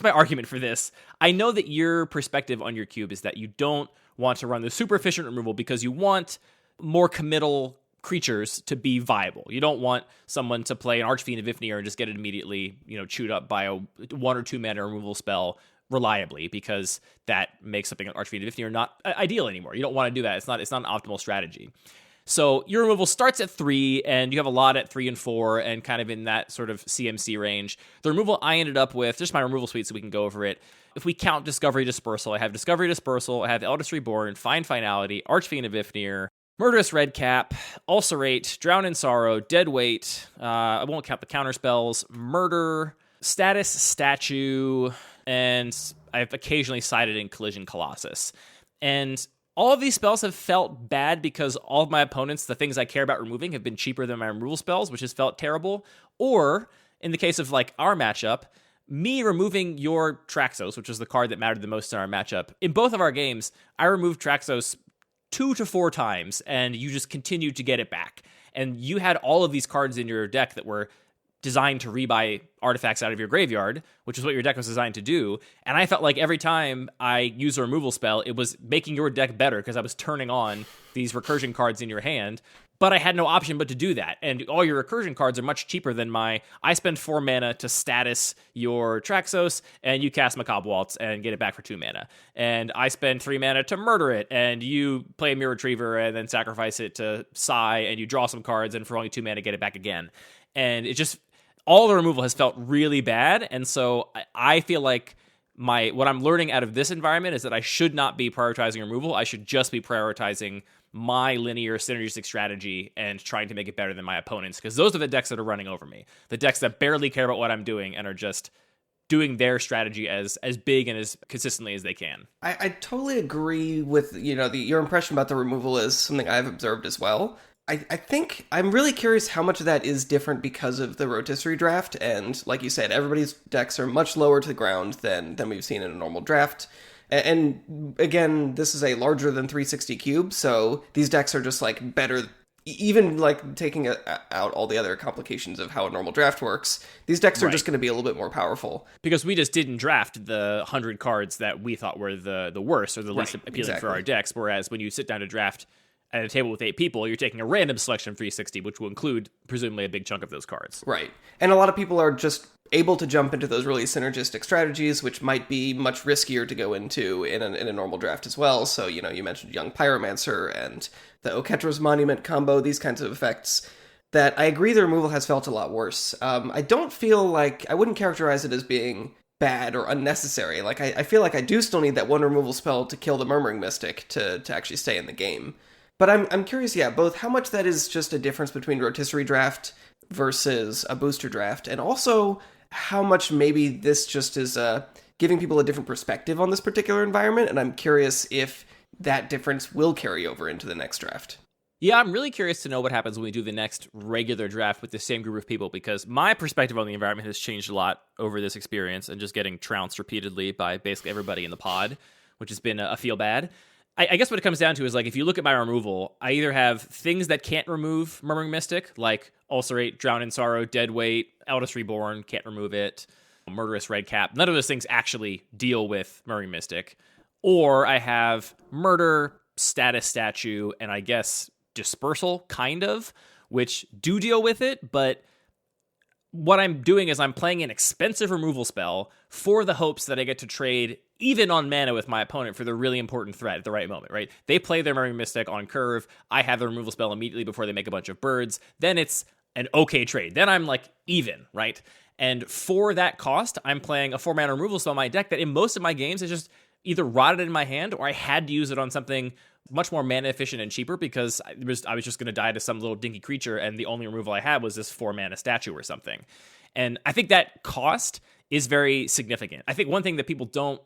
argument for this. I know that your perspective on your cube is that you don't want to run the super efficient removal because you want more committal creatures to be viable. You don't want someone to play an Archfiend of Ifnir and just get it immediately, chewed up by a 1 or 2 mana removal spell reliably, because that makes something like Archfiend of Ifnir not ideal anymore. You don't want to do that. It's not an optimal strategy. So your removal starts at 3, and you have a lot at 3 and 4, and kind of in that sort of CMC range. The removal I ended up with, just my removal suite so we can go over it. If we count Discovery Dispersal, I have Discovery Dispersal, I have Eldest Reborn, Find Finality, Archfiend of Ifnir, Murderous Redcap, Ulcerate, Drown in Sorrow, Deadweight, I won't count the counter spells, Murder, Status Statue, and I've occasionally sided in Collision Colossus. And all of these spells have felt bad because all of my opponents, the things I care about removing, have been cheaper than my removal spells, which has felt terrible. Or, in the case of like our matchup, me removing your Traxos, which was the card that mattered the most in our matchup. In both of our games, I removed Traxos 2 to 4 times, and you just continued to get it back. And you had all of these cards in your deck that were designed to rebuy artifacts out of your graveyard, which is what your deck was designed to do. And I felt like every time I used a removal spell, it was making your deck better because I was turning on these recursion cards in your hand. But I had no option but to do that. And all your recursion cards are much cheaper than I spend 4 mana to status your Traxos, and you cast Macabre Waltz and get it back for 2 mana. And I spend 3 mana to murder it, and you play Mirror Retriever and then sacrifice it to Sigh, and you draw some cards, and for only 2 mana, get it back again. And it just, all the removal has felt really bad. And so I feel like what I'm learning out of this environment is that I should not be prioritizing removal. I should just be prioritizing my linear synergistic strategy and trying to make it better than my opponents, because those are the decks that are running over me. The decks that barely care about what I'm doing and are just doing their strategy as big and as consistently as they can. I totally agree with, your impression about the removal is something I've observed as well. I think I'm really curious how much of that is different because of the rotisserie draft, and like you said, everybody's decks are much lower to the ground than we've seen in a normal draft. And again, this is a larger than 360 cube, so these decks are just like better, even like taking out all the other complications of how a normal draft works. These decks are just going to be a little bit more powerful. Because we just didn't draft the 100 cards that we thought were the worst or the least appealing for our decks, whereas when you sit down to draft at a table with 8 people, you're taking a random selection of 360, which will include presumably a big chunk of those cards. Right. And a lot of people are just able to jump into those really synergistic strategies, which might be much riskier to go into in a normal draft as well. So, you mentioned Young Pyromancer and the Oketra's Monument combo, these kinds of effects that I agree the removal has felt a lot worse. I don't feel like, I wouldn't characterize it as being bad or unnecessary. Like, I feel like I do still need that one removal spell to kill the Murmuring Mystic to actually stay in the game. But I'm curious, both how much that is just a difference between rotisserie draft versus a booster draft, and also how much maybe this just is giving people a different perspective on this particular environment, and I'm curious if that difference will carry over into the next draft. Yeah, I'm really curious to know what happens when we do the next regular draft with the same group of people, because my perspective on the environment has changed a lot over this experience and just getting trounced repeatedly by basically everybody in the pod, which has been a feel bad. I guess what it comes down to is, like, if you look at my removal, I either have things that can't remove Murmuring Mystic, like Ulcerate, Drown in Sorrow, Deadweight, Eldest Reborn, can't remove it, Murderous Redcap. None of those things actually deal with Murmuring Mystic. Or I have Murder, Status Statue, and I guess Dispersal, kind of, which do deal with it, but what I'm doing is I'm playing an expensive removal spell for the hopes that I get to trade even on mana with my opponent for the really important threat at the right moment, right? They play their Murmuring Mystic on curve. I have the removal spell immediately before they make a bunch of birds. Then it's an okay trade. Then I'm like even, right? And for that cost, I'm playing a 4-mana removal spell in my deck that in most of my games is just either rotted in my hand or I had to use it on something much more mana efficient and cheaper because I was just going to die to some little dinky creature, and the only removal I had was this 4-mana statue or something. And I think that cost is very significant. I think one thing that people don't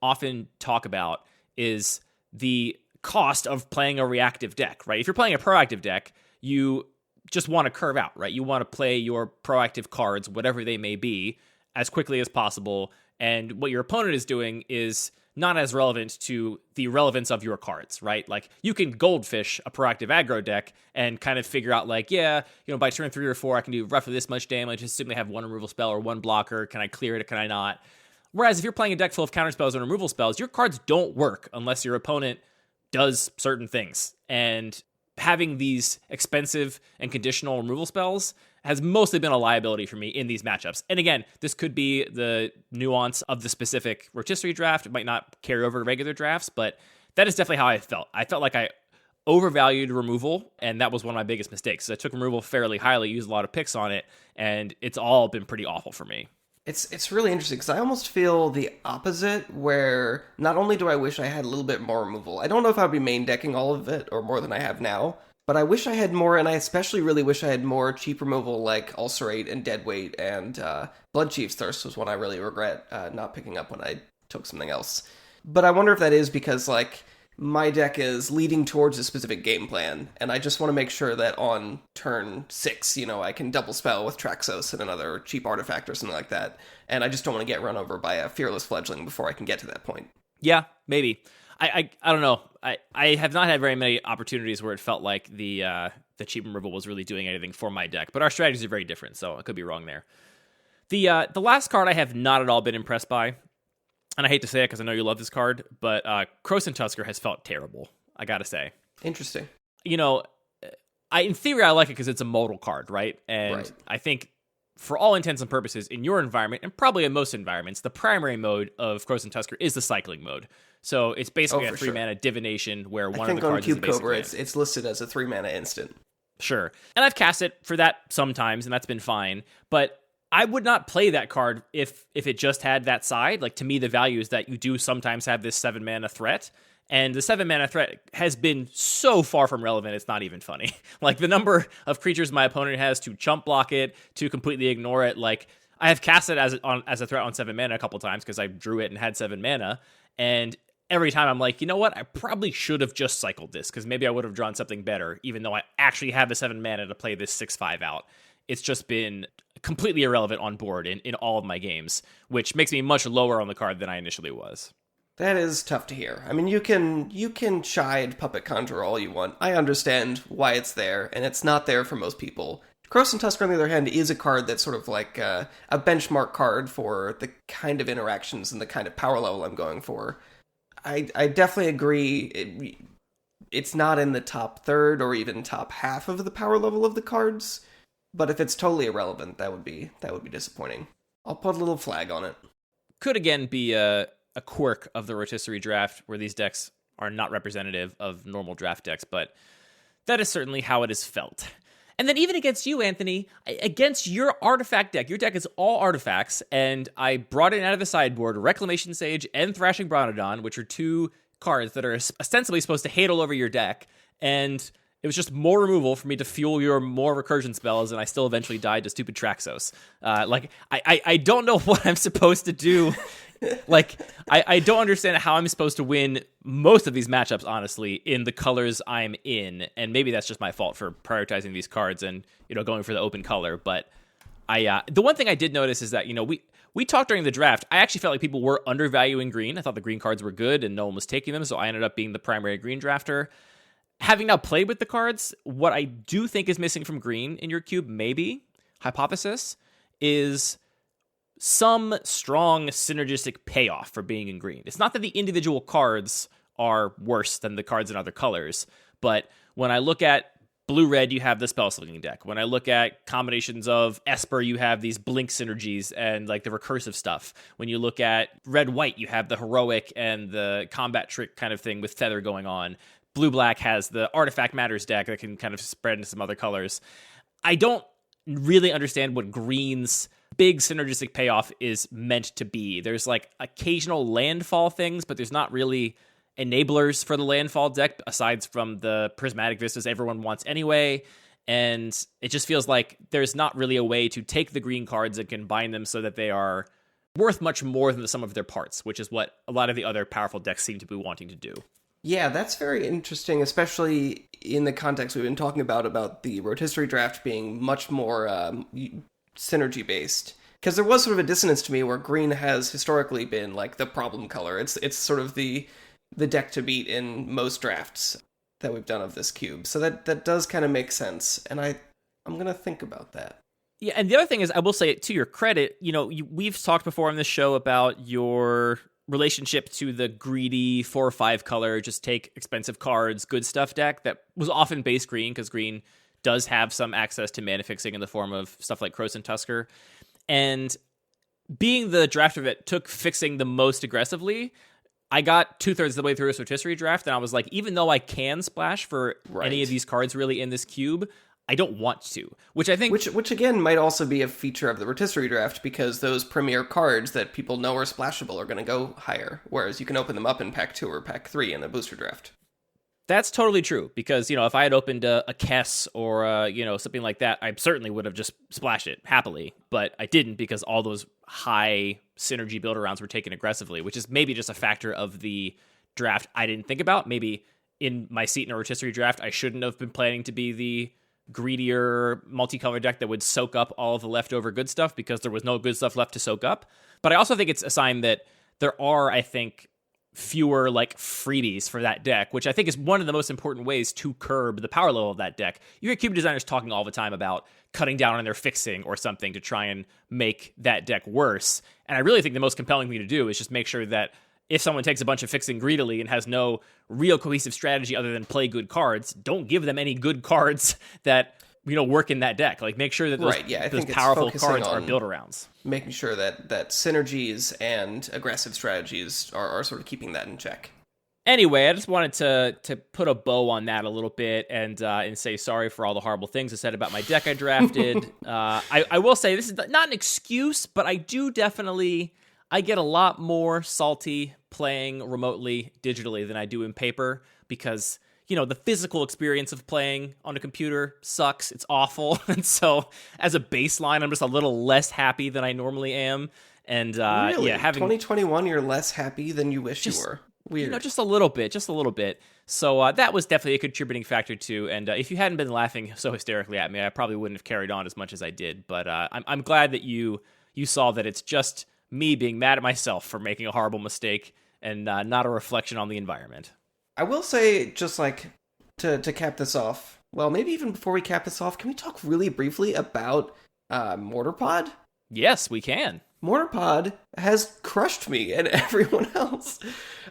often talk about is the cost of playing a reactive deck, right? If you're playing a proactive deck, you just want to curve out, right? You want to play your proactive cards, whatever they may be, as quickly as possible. And what your opponent is doing is not as relevant to the relevance of your cards, right? Like, you can goldfish a proactive aggro deck and kind of figure out, like, yeah, by turn 3 or 4, I can do roughly this much damage, assuming I have one removal spell or one blocker. Can I clear it? Can I not? Whereas if you're playing a deck full of counter spells and removal spells, your cards don't work unless your opponent does certain things. And having these expensive and conditional removal spells has mostly been a liability for me in these matchups. And again, this could be the nuance of the specific rotisserie draft. It might not carry over to regular drafts, but that is definitely how I felt. I felt like I overvalued removal, and that was one of my biggest mistakes. I took removal fairly highly, used a lot of picks on it, and it's all been pretty awful for me. It's really interesting, because I almost feel the opposite, where not only do I wish I had a little bit more removal, I don't know if I'd be main decking all of it, or more than I have now, but I wish I had more, and I especially really wish I had more cheap removal like Ulcerate and Deadweight, and Bloodchief's Thirst was one I really regret not picking up when I took something else. But I wonder if that is because, like, my deck is leading towards a specific game plan, and I just want to make sure that on turn 6, I can double spell with Traxos and another cheap artifact or something like that, and I just don't want to get run over by a Fearless Fledgling before I can get to that point. Yeah, maybe. I don't know. I have not had very many opportunities where it felt like the cheap removal was really doing anything for my deck, but our strategies are very different, so I could be wrong there. The last card I have not at all been impressed by, and I hate to say it because I know you love this card, but Krosan Tusker has felt terrible, I gotta say. Interesting. In theory, I like it because it's a modal card, right? And right. I think for all intents and purposes, in your environment, and probably in most environments, the primary mode of Krosan Tusker is the cycling mode. So it's basically a 3-mana divination where one of the cards is a basic Cube Cobra, it's listed as a 3-mana instant. Sure. And I've cast it for that sometimes, and that's been fine. But I would not play that card if it just had that side. Like, to me, the value is that you do sometimes have this 7-mana threat. And the 7-mana threat has been so far from relevant, it's not even funny. Like, the number of creatures my opponent has to chump block it, to completely ignore it. Like, I have cast it as a threat on 7 mana a couple times because I drew it and had 7 mana. And every time I'm like, you know what? I probably should have just cycled this because maybe I would have drawn something better, even though I actually have the 7 mana to play this 6/5 out. It's just been completely irrelevant on board in all of my games, which makes me much lower on the card than I initially was. That is tough to hear. I mean, you can chide Puppet Conjurer all you want. I understand why it's there, and it's not there for most people. Krosan Tusker, on the other hand, is a card that's sort of like a benchmark card for the kind of interactions and the kind of power level I'm going for. I definitely agree. It's not in the top third or even top half of the power level of the cards, but if it's totally irrelevant, that would be disappointing. I'll put a little flag on it. Could again be a quirk of the rotisserie draft where these decks are not representative of normal draft decks, but that is certainly how it is felt. And then even against you, Anthony, against your artifact deck, your deck is all artifacts, and I brought in out of the sideboard Reclamation Sage and Thrashing Bronodon, which are 2 cards that are ostensibly supposed to hate all over your deck, and it was just more removal for me to fuel your more recursion spells, and I still eventually died to stupid Traxos. I don't know what I'm supposed to do. I don't understand how I'm supposed to win most of these matchups, honestly, in the colors I'm in. And maybe that's just my fault for prioritizing these cards and, going for the open color. But the one thing I did notice is that, we talked during the draft. I actually felt like people were undervaluing green. I thought the green cards were good and no one was taking them. So I ended up being the primary green drafter. Having now played with the cards, what I do think is missing from green in your cube, maybe, hypothesis, is some strong synergistic payoff for being in green. It's not that the individual cards are worse than the cards in other colors, but when I look at blue-red, you have the spell slinging deck. When I look at combinations of Esper, you have these blink synergies and like the recursive stuff. When you look at red-white, you have the heroic and the combat trick kind of thing with Feather going on. Blue-black has the Artifact Matters deck that can kind of spread into some other colors. I don't really understand what green's big synergistic payoff is meant to be. There's like occasional landfall things, but there's not really enablers for the landfall deck aside from the prismatic vistas everyone wants anyway. And it just feels like there's not really a way to take the green cards and combine them so that they are worth much more than the sum of their parts, which is what a lot of the other powerful decks seem to be wanting to do. Yeah, that's very interesting, especially in the context we've been talking about the rotisserie draft being much more synergy-based. Because there was sort of a dissonance to me where green has historically been like the problem color. It's sort of the deck to beat in most drafts that we've done of this cube. So that does kind of make sense, and I'm gonna think about that. Yeah, and the other thing is, I will say, to your credit, we've talked before on this show about your relationship to the greedy 4 or 5 color, just take expensive cards, good stuff deck that was often base green, because green does have some access to mana fixing in the form of stuff like Krosan Tusker. And being the drafter that took fixing the most aggressively, I got 2/3 of the way through a rotisserie draft, and I was like, even though I can splash for any of these cards really in this cube, I don't want to, which I think... Which again, might also be a feature of the rotisserie draft, because those premier cards that people know are splashable are going to go higher, whereas you can open them up in Pack 2 or Pack 3 in a booster draft. That's totally true, because, if I had opened a Kess or, something like that, I certainly would have just splashed it happily, but I didn't, because all those high synergy build-arounds were taken aggressively, which is maybe just a factor of the draft I didn't think about. Maybe in my seat in a rotisserie draft, I shouldn't have been planning to be the greedier multicolor deck that would soak up all of the leftover good stuff, because there was no good stuff left to soak up. But I also think it's a sign that there are, I think, fewer like freebies for that deck, which I think is one of the most important ways to curb the power level of that deck. You hear cube designers talking all the time about cutting down on their fixing or something to try and make that deck worse. And I really think the most compelling thing to do is just make sure that if someone takes a bunch of fixing greedily and has no real cohesive strategy other than play good cards, don't give them any good cards that, work in that deck. Like, make sure that those powerful cards are build-arounds. Making sure that synergies and aggressive strategies are sort of keeping that in check. Anyway, I just wanted to put a bow on that a little bit and say sorry for all the horrible things I said about my deck I drafted. I will say, this is not an excuse, but I get a lot more salty playing remotely digitally than I do in paper, because, the physical experience of playing on a computer sucks. It's awful. And so as a baseline, I'm just a little less happy than I normally am. And really? 2021, you're less happy than you wish you were. Weird. Just a little bit. So that was definitely a contributing factor too. And if you hadn't been laughing so hysterically at me, I probably wouldn't have carried on as much as I did. But I'm glad that you saw that it's just me being mad at myself for making a horrible mistake and not a reflection on the environment. I will say, just like, to cap this off, well, maybe even before we cap this off, can we talk really briefly about Mortarpod? Yes, we can. Mortarpod has crushed me and everyone else.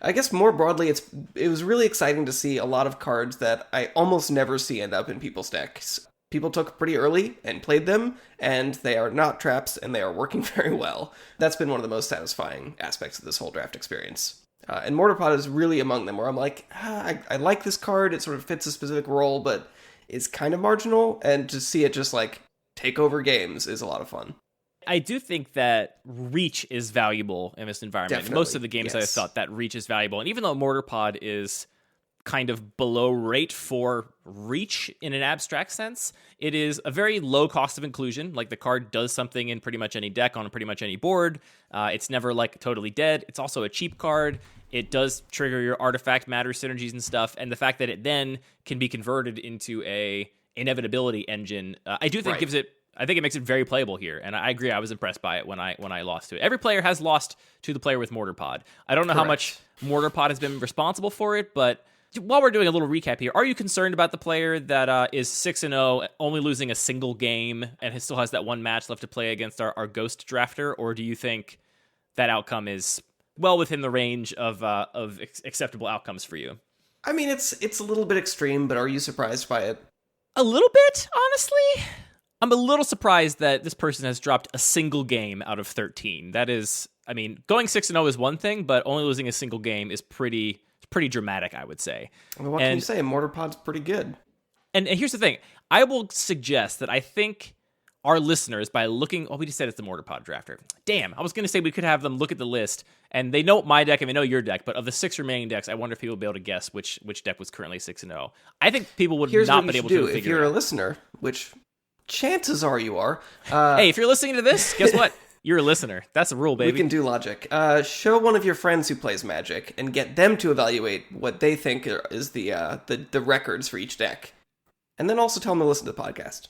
I guess more broadly, it was really exciting to see a lot of cards that I almost never see end up in people's decks. People took pretty early and played them, and they are not traps, and they are working very well. That's been one of the most satisfying aspects of this whole draft experience. And Mortarpod is really among them, where I'm like, I like this card, it sort of fits a specific role, but it's kind of marginal, and to see it just, like, take over games is a lot of fun. I do think that reach is valuable in this environment. Definitely, most of the games I thought that reach is valuable, and even though Mortarpod is kind of below rate for reach in an abstract sense, it is a very low cost of inclusion. Like, the card does something in pretty much any deck on pretty much any board. It's never like totally dead. It's also a cheap card. It does trigger your artifact matter synergies and stuff. And the fact that it then can be converted into a inevitability engine, I do think I think it makes it very playable here. And I agree. I was impressed by it when I lost to it. Every player has lost to the player with Mortarpod. I don't know how much Mortarpod has been responsible for it, but while we're doing a little recap here, are you concerned about the player that is 6-0, only losing a single game, and still has that one match left to play against our ghost drafter? Or do you think that outcome is well within the range of acceptable outcomes for you? I mean, it's a little bit extreme, but are you surprised by it? A little bit, honestly. I'm a little surprised that this person has dropped a single game out of 13. That is, I mean, going 6-0 is one thing, but only losing a single game is pretty dramatic, I would say. I mean, what can you say? Mortarpod's pretty good. And here's the thing. I will suggest that I think our listeners, by looking... Oh, we just said it's the Mortarpod drafter. Damn, I was going to say we could have them look at the list, and they know my deck and they know your deck, but of the 6 remaining decks, I wonder if people will be able to guess which deck was currently 6-0. I think people would not be able to figure it out. If you're a listener, which chances are you are... hey, if you're listening to this, guess what? You're a listener. That's the rule, baby. We can do logic. Show one of your friends who plays Magic and get them to evaluate what they think is the records for each deck. And then also tell them to listen to the podcast.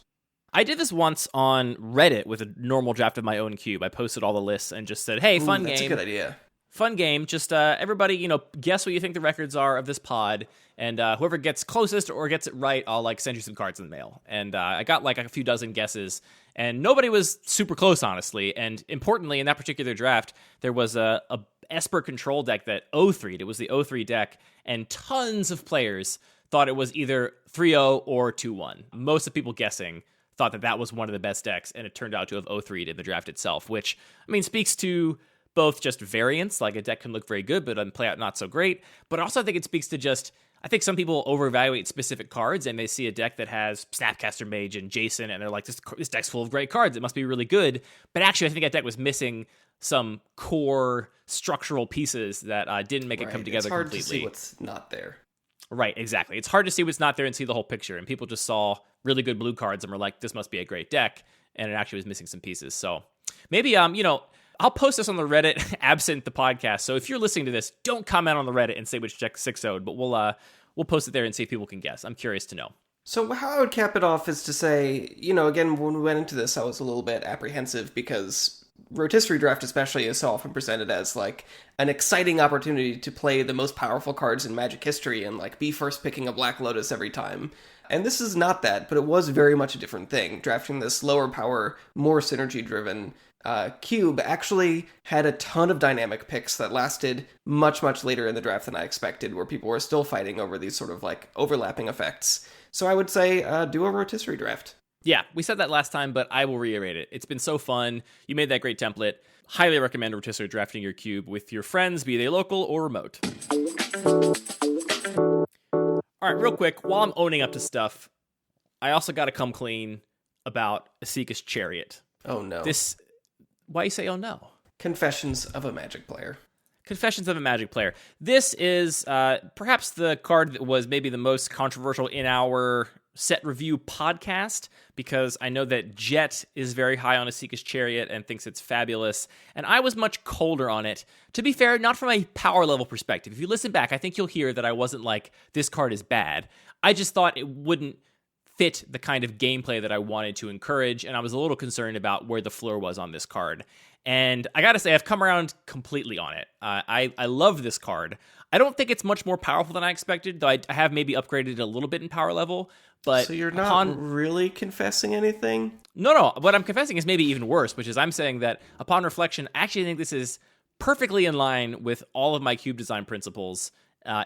I did this once on Reddit with a normal draft of my own cube. I posted all the lists and just said, hey, fun game. That's a good idea. Fun game. Just everybody, guess what you think the records are of this pod. And whoever gets closest or gets it right, I'll send you some cards in the mail. And I got a few dozen guesses. And nobody was super close, honestly. And importantly, in that particular draft, there was a Esper control deck that 0-3'd. It was the 0-3 deck. And tons of players thought it was either 3-0 or 2-1. Most of the people guessing thought that was one of the best decks, and it turned out to have 0-3'd in the draft itself, which, speaks to both just variance, like a deck can look very good, but then play out not so great, but also I think it speaks to just, I think some people over-evaluate specific cards, and they see a deck that has Snapcaster Mage and Jason, and they're like, this deck's full of great cards, it must be really good, but actually I think that deck was missing some core structural pieces that didn't make it come together completely. It's hard to see what's not there. Right, exactly. It's hard to see what's not there and see the whole picture. And people just saw really good blue cards and were like, this must be a great deck. And it actually was missing some pieces. So maybe, I'll post this on the Reddit absent the podcast. So if you're listening to this, don't comment on the Reddit and say which deck 6-0'd, but we'll post it there and see if people can guess. I'm curious to know. So how I would cap it off is to say, again, when we went into this, I was a little bit apprehensive because Rotisserie Draft especially is so often presented as an exciting opportunity to play the most powerful cards in Magic history and be first picking a Black Lotus every time. And this is not that, but it was very much a different thing. Drafting this lower power, more synergy driven cube actually had a ton of dynamic picks that lasted much, much later in the draft than I expected, where people were still fighting over these sort of overlapping effects. So I would say do a Rotisserie Draft. Yeah, we said that last time, but I will reiterate it. It's been so fun. You made that great template. Highly recommend rotisserie drafting your cube with your friends, be they local or remote. All right, real quick, while I'm owning up to stuff, I also got to come clean about Esika's Chariot. Oh, no. Why you say, oh, no? Confessions of a Magic player. Confessions of a Magic player. This is perhaps the card that was maybe the most controversial in our set review podcast, because I know that Jet is very high on Esika's Chariot and thinks it's fabulous, and I was much colder on it. To be fair, not from a power level perspective. If you listen back, I think you'll hear that I wasn't like, this card is bad. I just thought it wouldn't fit the kind of gameplay that I wanted to encourage, and I was a little concerned about where the floor was on this card. And I gotta say, I've come around completely on it. I love this card. I don't think it's much more powerful than I expected, though I have maybe upgraded it a little bit in power level. But so you're not really confessing anything? No. What I'm confessing is maybe even worse, which is I'm saying that upon reflection, I actually think this is perfectly in line with all of my cube design principles,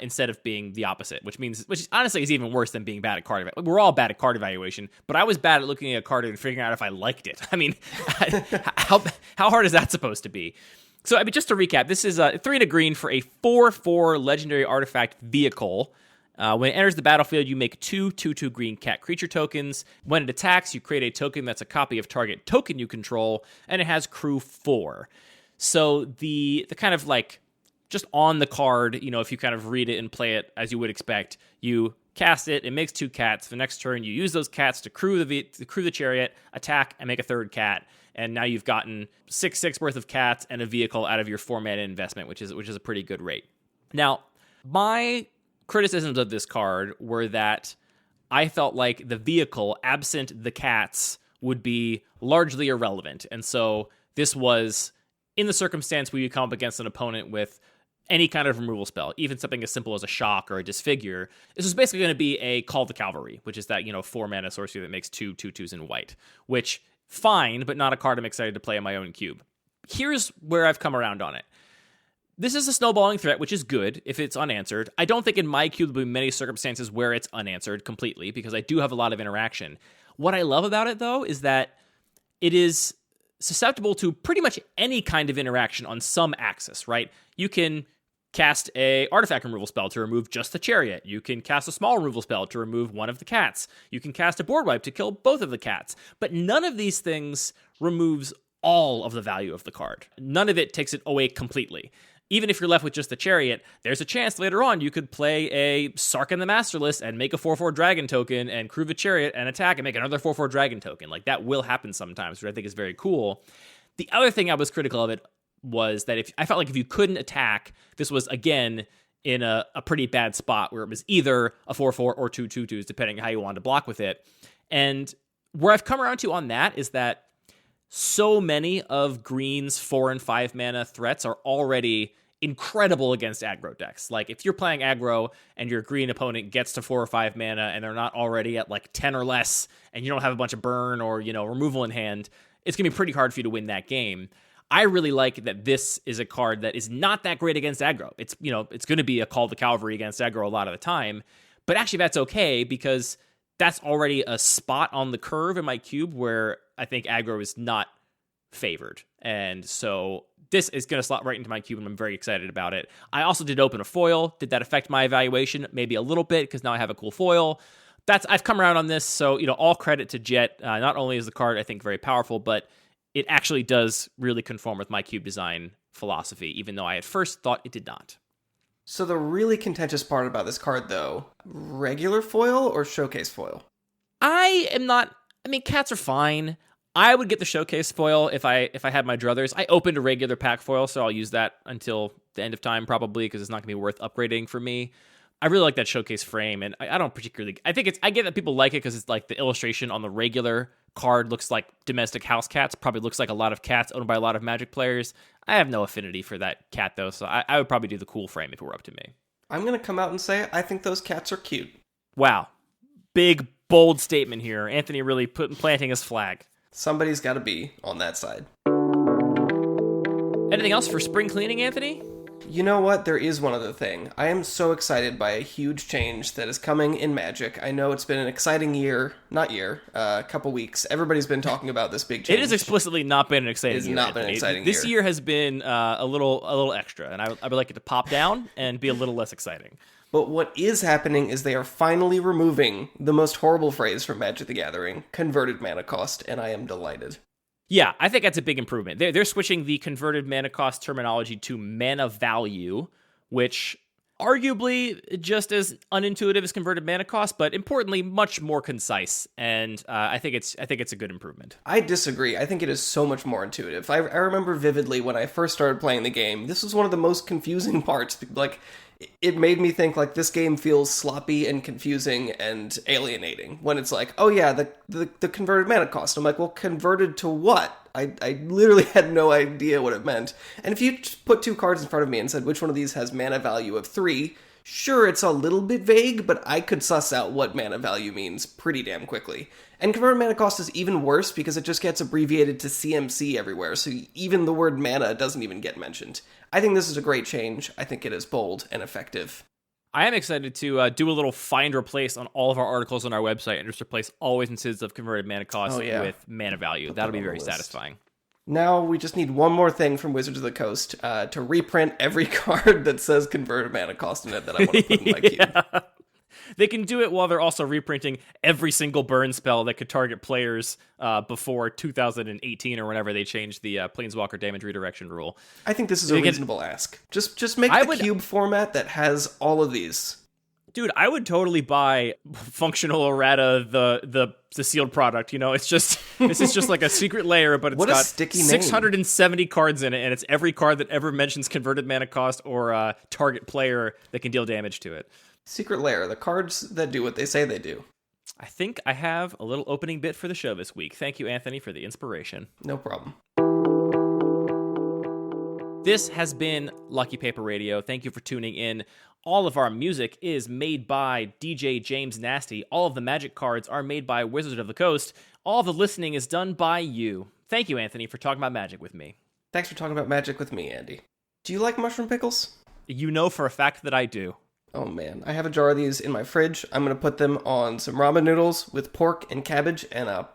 instead of being the opposite, which honestly is even worse than being bad at card evaluation. We're all bad at card evaluation, but I was bad at looking at a card and figuring out if I liked it. I mean, how hard is that supposed to be? So, just to recap, this is 3 and a green for a 4/4 legendary artifact vehicle. When it enters the battlefield, you make 2/2/2 green cat creature tokens. When it attacks, you create a token that's a copy of target token you control, and it has crew 4. So the kind of just on the card, if you kind of read it and play it as you would expect, you cast it, it makes 2 cats. The next turn, you use those cats to crew the chariot, attack, and make a 3rd cat. And now you've gotten 6/6 worth of cats and a vehicle out of your 4-mana investment, which is a pretty good rate. Now, my criticisms of this card were that I felt like the vehicle, absent the cats, would be largely irrelevant. And so this was, in the circumstance where you come up against an opponent with any kind of removal spell, even something as simple as a shock or a disfigure, this was basically going to be a Call the Cavalry, which is that 4-mana sorcery that makes 2/2/2s in white, which, fine, but not a card I'm excited to play in my own cube. Here's where I've come around on it. This is a snowballing threat, which is good if it's unanswered. I don't think in my cube there'll be many circumstances where it's unanswered completely, because I do have a lot of interaction. What I love about it, though, is that it is susceptible to pretty much any kind of interaction on some axis, right? You can cast a artifact removal spell to remove just the chariot. You can cast a small removal spell to remove one of the cats. You can cast a board wipe to kill both of the cats. But none of these things removes all of the value of the card. None of it takes it away completely. Even if you're left with just the chariot, there's a chance later on you could play a Sarkhan the Masterless and make a 4/4 dragon token and crew the chariot and attack and make another 4/4 dragon token. That will happen sometimes, which I think is very cool. The other thing I was critical of it was that I felt like if you couldn't attack, this was, again, in a pretty bad spot where it was either a 4/4 or 2/2/2s, depending on how you wanted to block with it. And where I've come around to on that is that so many of green's 4 and 5 mana threats are already incredible against aggro decks. Like, if you're playing aggro and your green opponent gets to 4 or 5 mana and they're not already at like 10 or less, and you don't have a bunch of burn or, removal in hand, it's going to be pretty hard for you to win that game. I really like that this is a card that is not that great against aggro. It's, it's going to be a call to cavalry against aggro a lot of the time, but actually that's okay because that's already a spot on the curve in my cube where I think aggro is not favored. And so this is going to slot right into my cube, and I'm very excited about it. I also did open a foil. Did that affect my evaluation? Maybe a little bit, because now I have a cool foil. I've come around on this, so all credit to Jet. Not only is the card, I think, very powerful, but it actually does really conform with my cube design philosophy, even though I at first thought it did not. So the really contentious part about this card, though, regular foil or showcase foil? Cats are fine. I would get the showcase foil if I had my druthers. I opened a regular pack foil, so I'll use that until the end of time probably, because it's not going to be worth upgrading for me. I really like that showcase frame, and I don't particularly... I get that people like it because it's like the illustration on the regular card looks like domestic house cats, probably looks like a lot of cats owned by a lot of Magic players. I have no affinity for that cat, though, so I would probably do the cool frame if it were up to me. I'm going to come out and say I think those cats are cute. Wow. Big, bold statement here. Anthony really planting his flag. Somebody's got to be on that side. Anything else for spring cleaning, Anthony? You know what? There is one other thing. I am so excited by a huge change that is coming in Magic. I know it's been an exciting couple weeks. Everybody's been talking about this big change. It has explicitly not been an exciting year. It has not been an exciting year. This year has been a little extra, and I would like it to pop down and be a little less exciting. But what is happening is they are finally removing the most horrible phrase from Magic the Gathering, converted mana cost, and I am delighted. Yeah, I think that's a big improvement. They're switching the converted mana cost terminology to mana value, which arguably just as unintuitive as converted mana cost, but importantly, much more concise. And I think it's a good improvement. I disagree. I think it is so much more intuitive. I remember vividly when I first started playing the game, this was one of the most confusing parts. Like, it made me think, like, this game feels sloppy and confusing and alienating when it's like, oh yeah, the converted mana cost. I'm like, well, converted to what? I literally had no idea what it meant. And if you put two cards in front of me and said, which one of these has mana value of 3, sure, it's a little bit vague, but I could suss out what mana value means pretty damn quickly. And converted mana cost is even worse because it just gets abbreviated to CMC everywhere, so even the word mana doesn't even get mentioned. I think this is a great change. I think it is bold and effective. I am excited to do a little find replace on all of our articles on our website and just replace always instances of converted mana cost with mana value. That'll be very satisfying. Now we just need one more thing from Wizards of the Coast to reprint every card that says converted mana cost in it that I want to put in my cube. They can do it while they're also reprinting every single burn spell that could target players before 2018 or whenever they changed the Planeswalker damage redirection rule. I think this is a reasonable ask. Just make the cube format that has all of these. Dude, I would totally buy functional errata, the sealed product. This is just like a secret layer, but it's got 670 cards in it, and it's every card that ever mentions converted mana cost or target player that can deal damage to it. Secret layer, the cards that do what they say they do. I think I have a little opening bit for the show this week. Thank you, Anthony, for the inspiration. No problem. This has been Lucky Paper Radio. Thank you for tuning in. All of our music is made by DJ James Nasty. All of the Magic cards are made by Wizards of the Coast. All the listening is done by you. Thank you, Anthony, for talking about Magic with me. Thanks for talking about Magic with me, Andy. Do you like mushroom pickles? You know for a fact that I do. Oh man, I have a jar of these in my fridge. I'm going to put them on some ramen noodles with pork and cabbage and a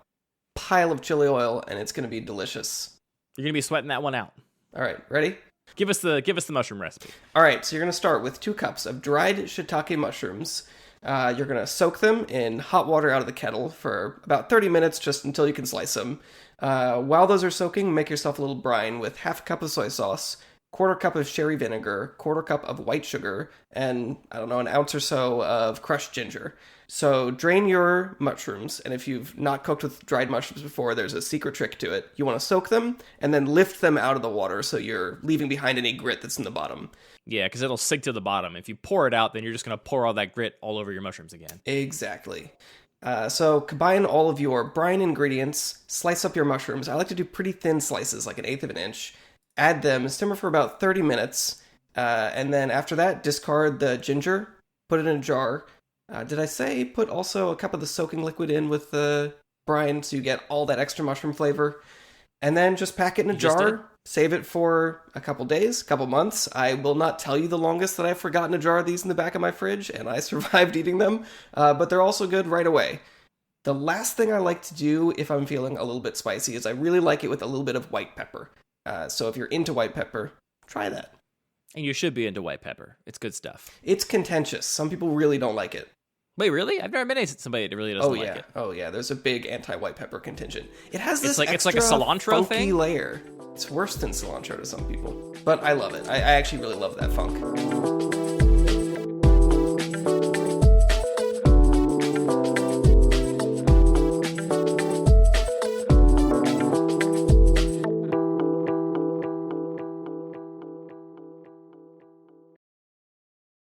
pile of chili oil, and it's going to be delicious. You're going to be sweating that one out. All right, ready? Give us the mushroom recipe. All right, so you're going to start with 2 cups of dried shiitake mushrooms. You're going to soak them in hot water out of the kettle for about 30 minutes, just until you can slice them. While those are soaking, make yourself a little brine with half a cup of soy sauce, 1/4 cup of sherry vinegar, 1/4 cup of white sugar, and, an ounce or so of crushed ginger. So drain your mushrooms, and if you've not cooked with dried mushrooms before, there's a secret trick to it. You want to soak them, and then lift them out of the water so you're leaving behind any grit that's in the bottom. Yeah, because it'll sink to the bottom. If you pour it out, then you're just going to pour all that grit all over your mushrooms again. Exactly. So combine all of your brine ingredients, slice up your mushrooms. I like to do pretty thin slices, like 1/8 of an inch. Add them, simmer for about 30 minutes, and then after that, discard the ginger, put it in a jar. Did I say put also a cup of the soaking liquid in with the brine so you get all that extra mushroom flavor? And then just pack it in a jar, save it for a couple days, couple months. I will not tell you the longest that I've forgotten a jar of these in the back of my fridge, and I survived eating them, but they're also good right away. The last thing I like to do if I'm feeling a little bit spicy is I really like it with a little bit of white pepper. So if you're into white pepper, try that. And you should be into white pepper. It's good stuff. It's contentious. Some people really don't like it. Wait, really? I've never met somebody that really doesn't like it. Oh yeah, there's a big anti-white pepper contingent. It has this it's like a cilantro funky thing? layer. It's worse than cilantro to some people, but I love it. I actually really love that funk.